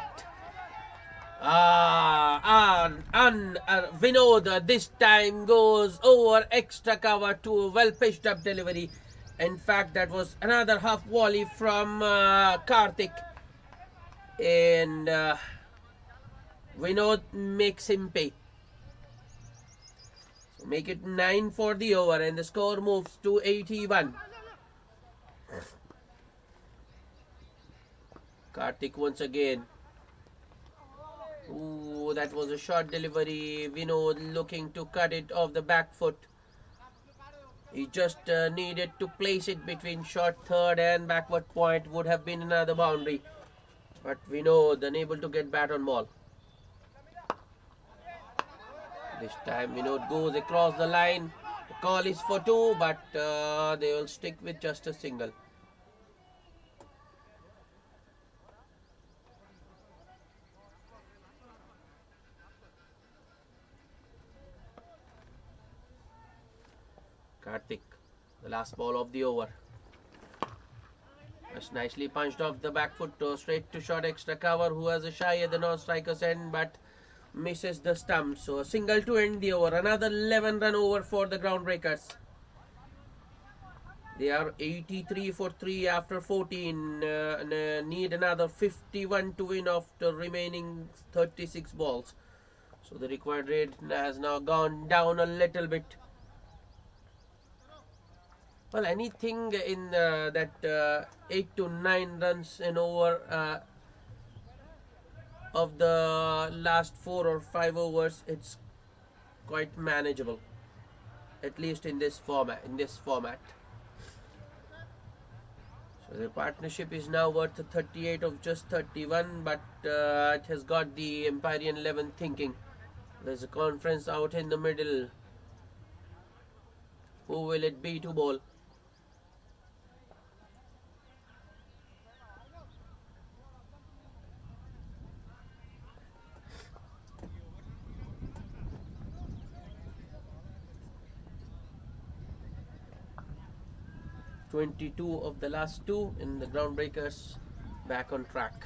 Vinod this time goes over extra cover to a well pitched up delivery. In fact, that was another half volley from Karthik, and Vinod makes him pay. So make it 9 for the over, and the score moves to 81. Karthik once again. Ooh, that was a short delivery. Vinod looking to cut it off the back foot. He just needed to place it between short third and backward point. Would have been another boundary. But Vinod unable to get bat on ball. This time Vinod goes across the line. The call is for 2, but they will stick with just a single. Karthik, the last ball of the over. Just nicely punched off the back foot straight to short extra cover, who has a shy at the non-striker's end but misses the stump. So a single to end the over. Another 11 run over for the Groundbreakers. They are 83 for 3 after 14. Need another 51 to win after remaining 36 balls. So the required rate has now gone down a little bit. Well, anything in that 8 to 9 runs and over of the last 4 or 5 overs, it's quite manageable, at least in this format. So the partnership is now worth 38 of just 31, but it has got the Empyrean 11 thinking. There's a conference out in the middle. Who will it be to bowl? .22 of the last 2 in the Groundbreakers back on track.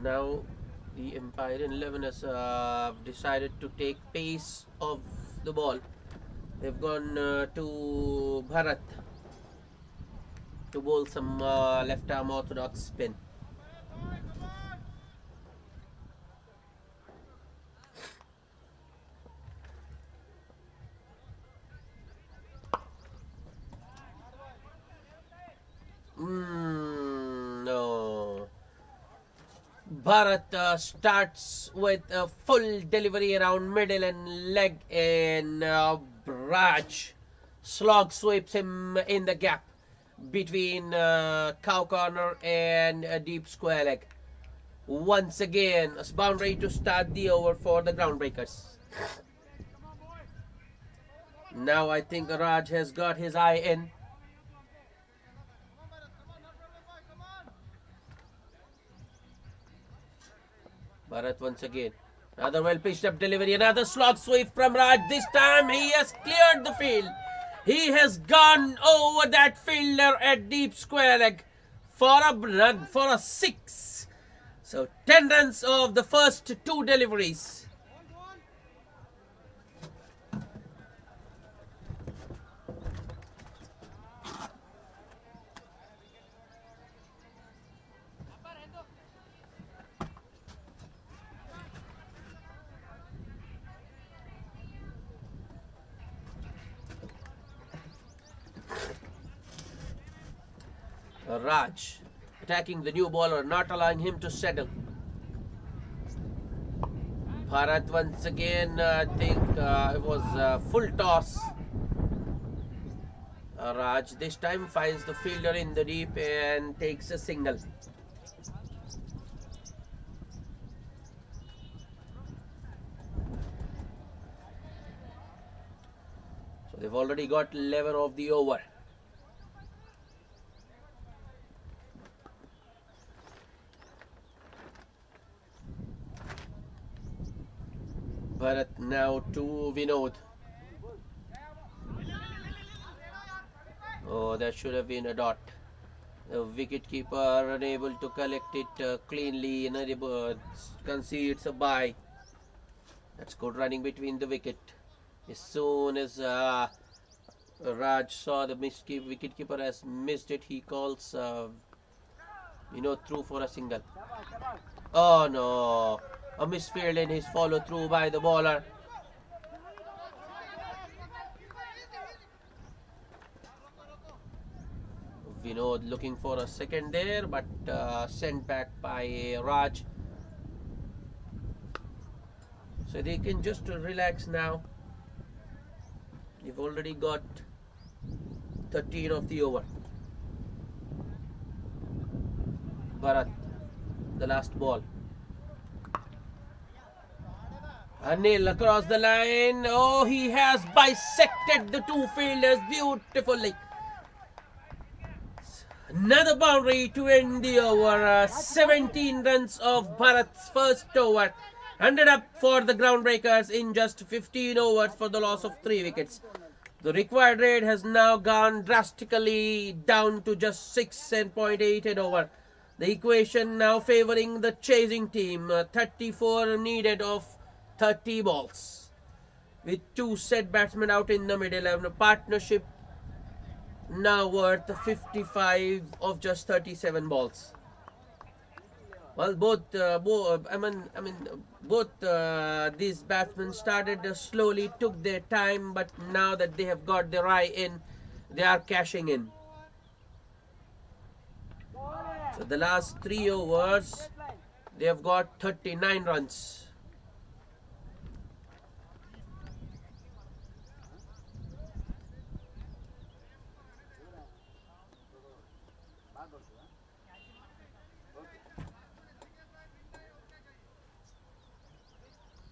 Now the Empyrean 11 has decided to take pace of the ball. They've gone to Bharat to bowl some left arm orthodox spin. No. Bharat starts with a full delivery around middle and leg, and Raj slog sweeps him in the gap between cow corner and a deep square leg. Once again, a boundary to start the over for the Groundbreakers. Now I think Raj has got his eye in. Bharat once again. Another well pitched up delivery. Another slog sweep from Raj. This time he has cleared the field. He has gone over that fielder at deep square leg for a run, for a 6. So 10 runs of the first 2 deliveries. Raj attacking the new bowler, not allowing him to settle. Bharat once again, I think it was full toss. Raj this time finds the fielder in the deep and takes a single. They've already got 11 of the over. Bharat now to Vinod. Oh, that should have been a dot. The wicketkeeper unable to collect it cleanly, concedes a bye. That's good running between the wicket. As soon as Raj saw the wicketkeeper has missed it, he calls through for a single. Oh no, a misfield in his follow through by the bowler. Vinod looking for a second there, but sent back by Raj. So they can just relax now. They've already got 13 of the over. Bharat, the last ball. Anil across the line. Oh, he has bisected the two fielders beautifully. Another boundary to end the over. 17 runs of Bharat's first over. 100 up for the groundbreakers in just 15 overs for the loss of 3 wickets. The required rate has now gone drastically down to just 6.8 over. The equation now favoring the chasing team. 34 needed of 30 balls. With 2 set batsmen out in the middle and a partnership now worth 55 of just 37 balls. Well, both these batsmen started slowly, took their time, but now that they have got their eye in, they are cashing in. So the last 3 overs, they have got 39 runs.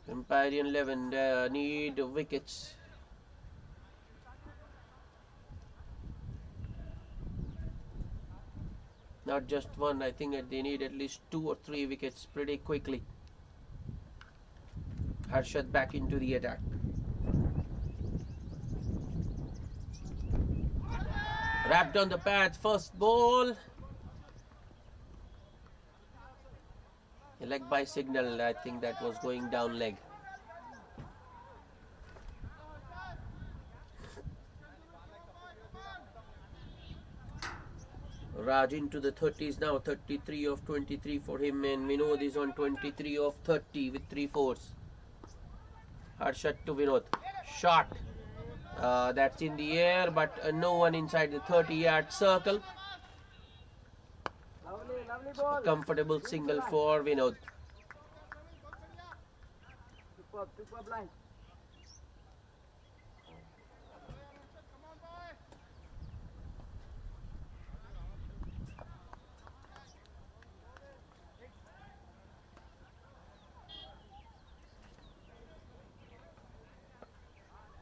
Empyrean 11 need wickets. Not just one, I think that they need at least 2 or 3 wickets pretty quickly. Harshad back into the attack. Wrapped on the pads, first ball. A leg by signal, I think that was going down leg. Raj into the 30s now, 33 of 23 for him, and Vinod is on 23 of 30 with 3 fours. Hard shot to Vinod. Shot. That's in the air, but no one inside the 30-yard circle. A comfortable single for Vinod.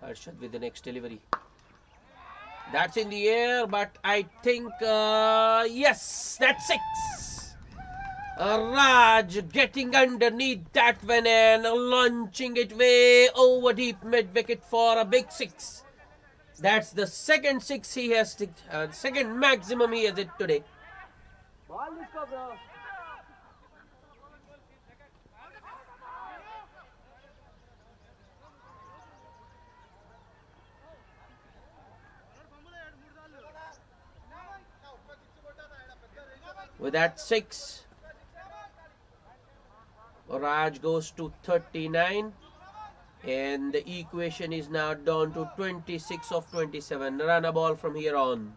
Arshad with the next delivery. That's in the air, but I think, yes, that's 6. Raj getting underneath that one and launching it way over deep mid-wicket for a big 6. That's the second 6 he has, second maximum he has hit today. With that 6, Raj goes to 39 and the equation is now down to 26 of 27. Run a ball from here on.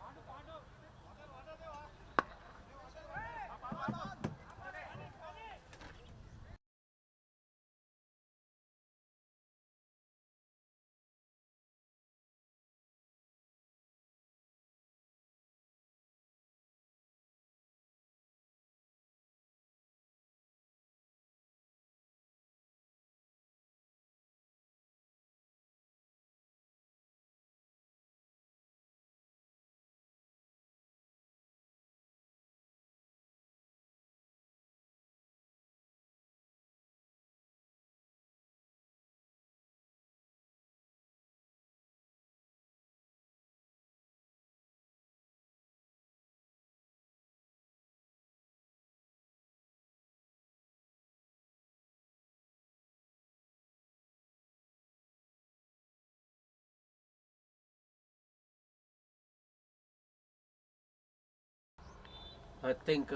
I think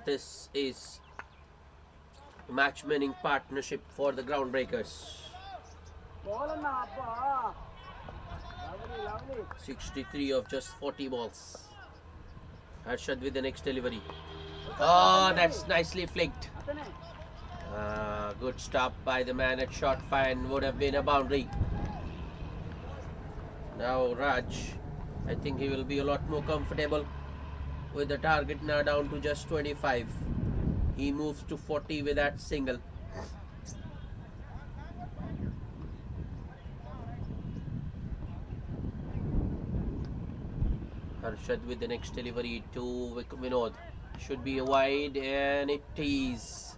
this is match-winning partnership for the groundbreakers. 63 of just 40 balls. Harshad with the next delivery. Oh, that's nicely flicked. Good stop by the man at short fine, would have been a boundary. Now Raj, I think he will be a lot more comfortable with the target now down to just 25. He moves to 40 with that single. Harshad with the next delivery to Vinod. Should be a wide, and it is.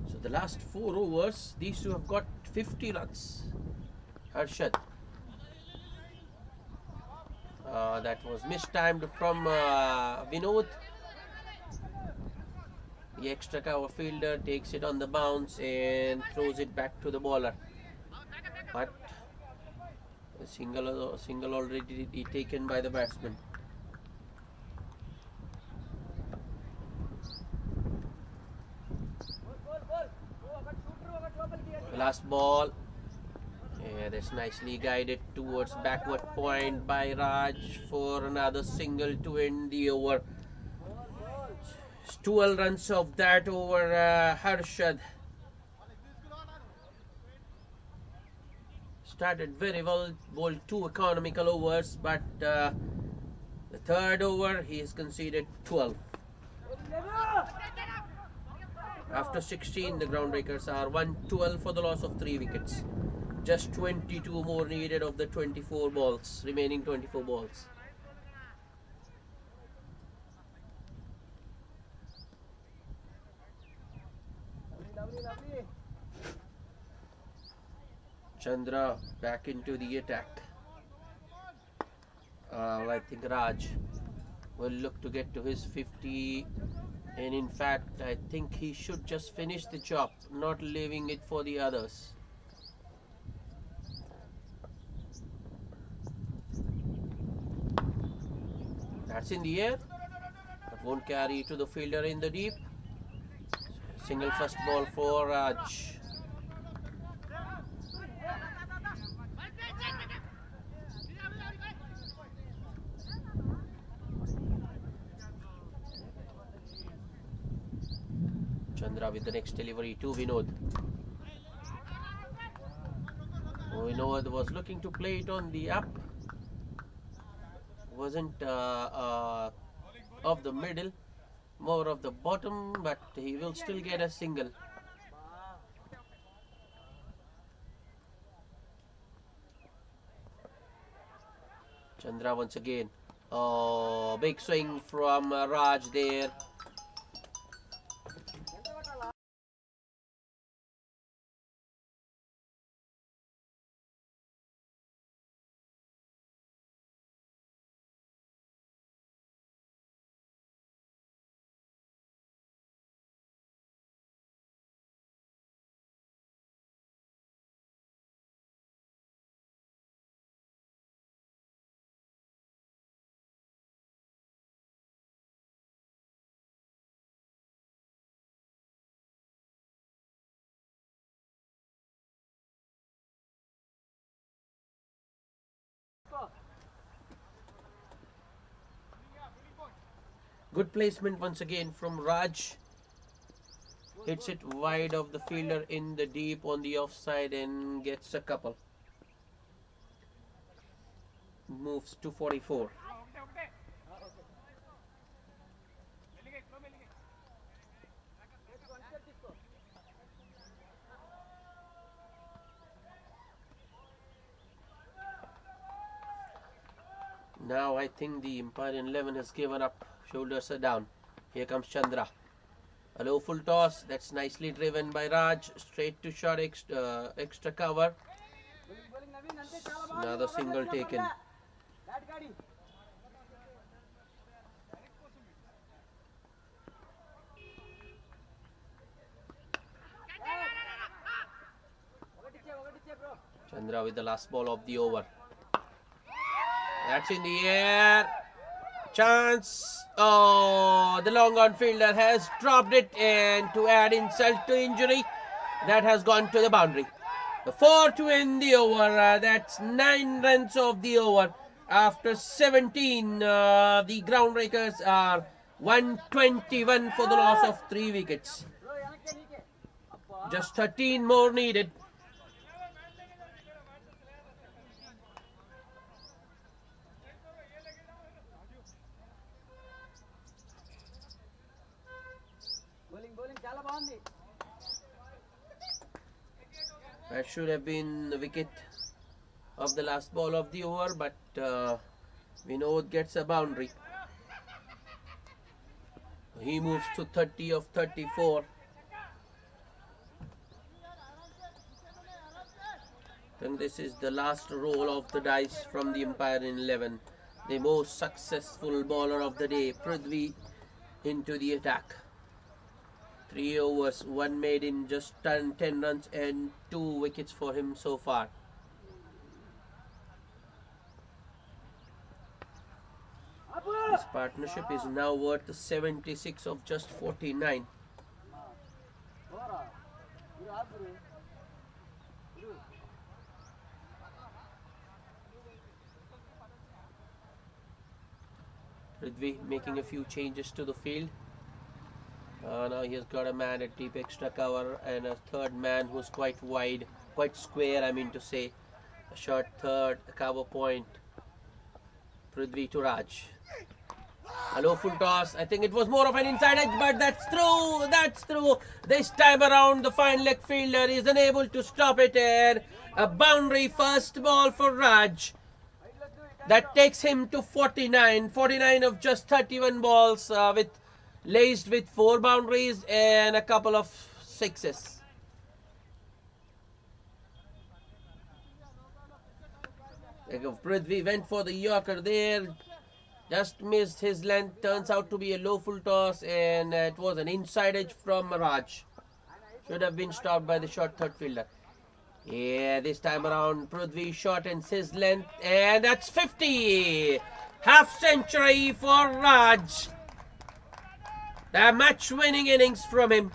So the last 4 overs, these two have got 50 runs. Harshad. That was mistimed from Vinod. The extra cover fielder takes it on the bounce and throws it back to the bowler. But a single already taken by the batsman. The last ball. Yeah, that's nicely guided towards backward point by Raj for another single to end the over. 12 runs of that over Harshad. Started very well, bowled 2 economical overs, but the third over he has conceded 12. After 16, the groundbreakers are 112 for the loss of 3 wickets. Just 22 more needed of the 24 balls, remaining 24 balls. Chandra back into the attack. I think Raj will look to get to his 50, and in fact I think he should just finish the job, not leaving it for the others. That's in the air, but won't carry to the fielder in the deep. Single first ball for Raj. Chandra with the next delivery to Vinod. Vinod was looking to play it on the up. Wasn't of the middle, more of the bottom, but he will still get a single. Chandra once again. Oh, big swing from Raj there. Good placement once again from Raj. Hits it wide of the fielder in the deep on the offside and gets a couple. Moves to 44. Now I think the Empyrean 11 has given up. Shoulders are down. Here comes Chandra. A low full toss. That's nicely driven by Raj. Straight to short, extra cover. Another single taken. Chandra with the last ball of the over. That's in the air. Chance. Oh, the long on fielder has dropped it, and to add insult to injury, that has gone to the boundary. The 4 to end the over. That's 9 runs of the over. After 17, the Groundbreakers are 121 for the loss of 3 wickets. Just 13 more needed. That should have been the wicket of the last ball of the over, but Vinod gets a boundary. He moves to 30 of 34. And this is the last roll of the dice from the Empyrean 11. The most successful bowler of the day, Prithvi, into the attack. 3 overs, 1 made in just 10 runs and 2 wickets for him so far. This partnership is now worth 76 of just 49. Prithvi making a few changes to the field. Now he has got a man at deep extra cover and a third man who's quite wide, quite square, I mean to say. A short third, a cover point. Prithvi to Raj. A low full toss. I think it was more of an inside edge, but that's through. That's through. This time around, the fine leg fielder is unable to stop it, and a boundary first ball for Raj. That takes him to 49. 49 of just 31 balls laced with 4 boundaries and a couple of sixes. Prithvi went for the Yorker there. Just missed his length. Turns out to be a low full toss, and it was an inside edge from Raj. Should have been stopped by the short third fielder. Yeah, this time around Prithvi shortens his length, and that's 50. Half century for Raj. The match winning innings from him.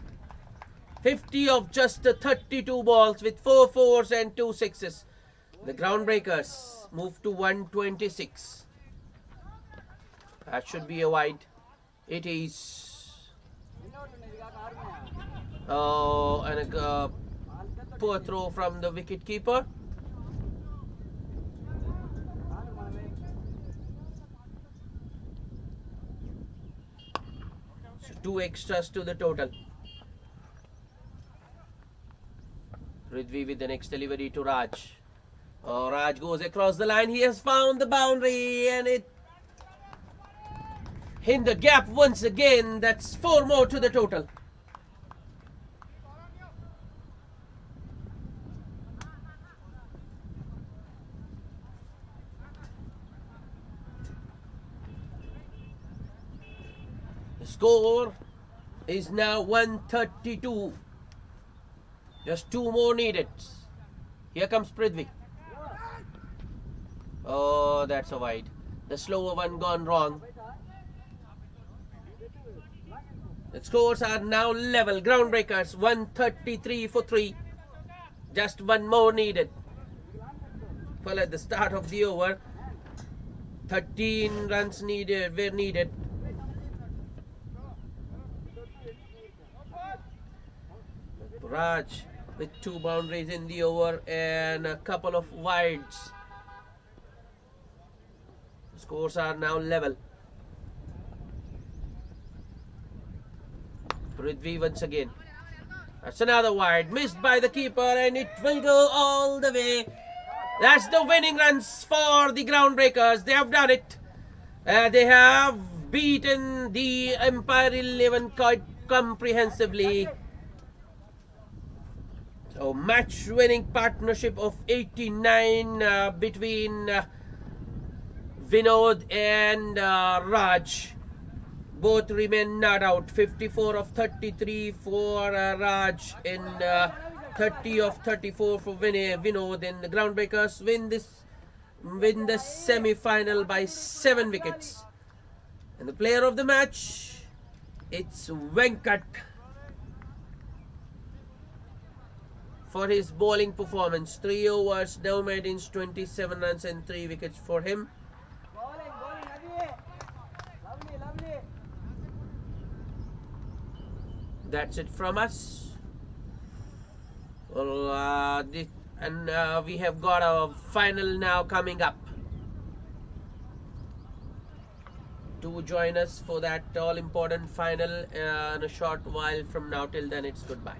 50 of just 32 balls with 4 fours and 2 sixes. The Groundbreakers move to 126. That should be a wide. It is. Oh, and a poor throw from the wicket keeper. So 2 extras to the total. Prithvi with the next delivery to Raj. Oh, Raj goes across the line. He has found the boundary, and it in the gap once again. That's 4 more to the total. The score is now 132. Just 2 more needed. Here comes Prithvi. Oh, that's a wide. The slower one gone wrong. The scores are now level. Groundbreakers 133 for 3. Just 1 more needed. Well, at the start of the over, 13 runs were needed. Raj with 2 boundaries in the over and a couple of wides. The scores are now level. Prithvi once again. That's another wide. Missed by the keeper, and it will go all the way. That's the winning runs for the Groundbreakers. They have done it. They have beaten the Empyrean 11 quite comprehensively. So match-winning partnership of 89 between Vinod and Raj. Both remain not out. 54 of 33 for Raj in 30 of 34 for Vinod. Then the Groundbreakers win the semi-final by 7 wickets. And the player of the match, it's Venkat for his bowling performance. 3 overs, no maidens, 27 runs and 3 wickets for him. That's it from us. Well, we have got our final now coming up. Do join us for that all-important final in a short while from now. Till then, it's goodbye.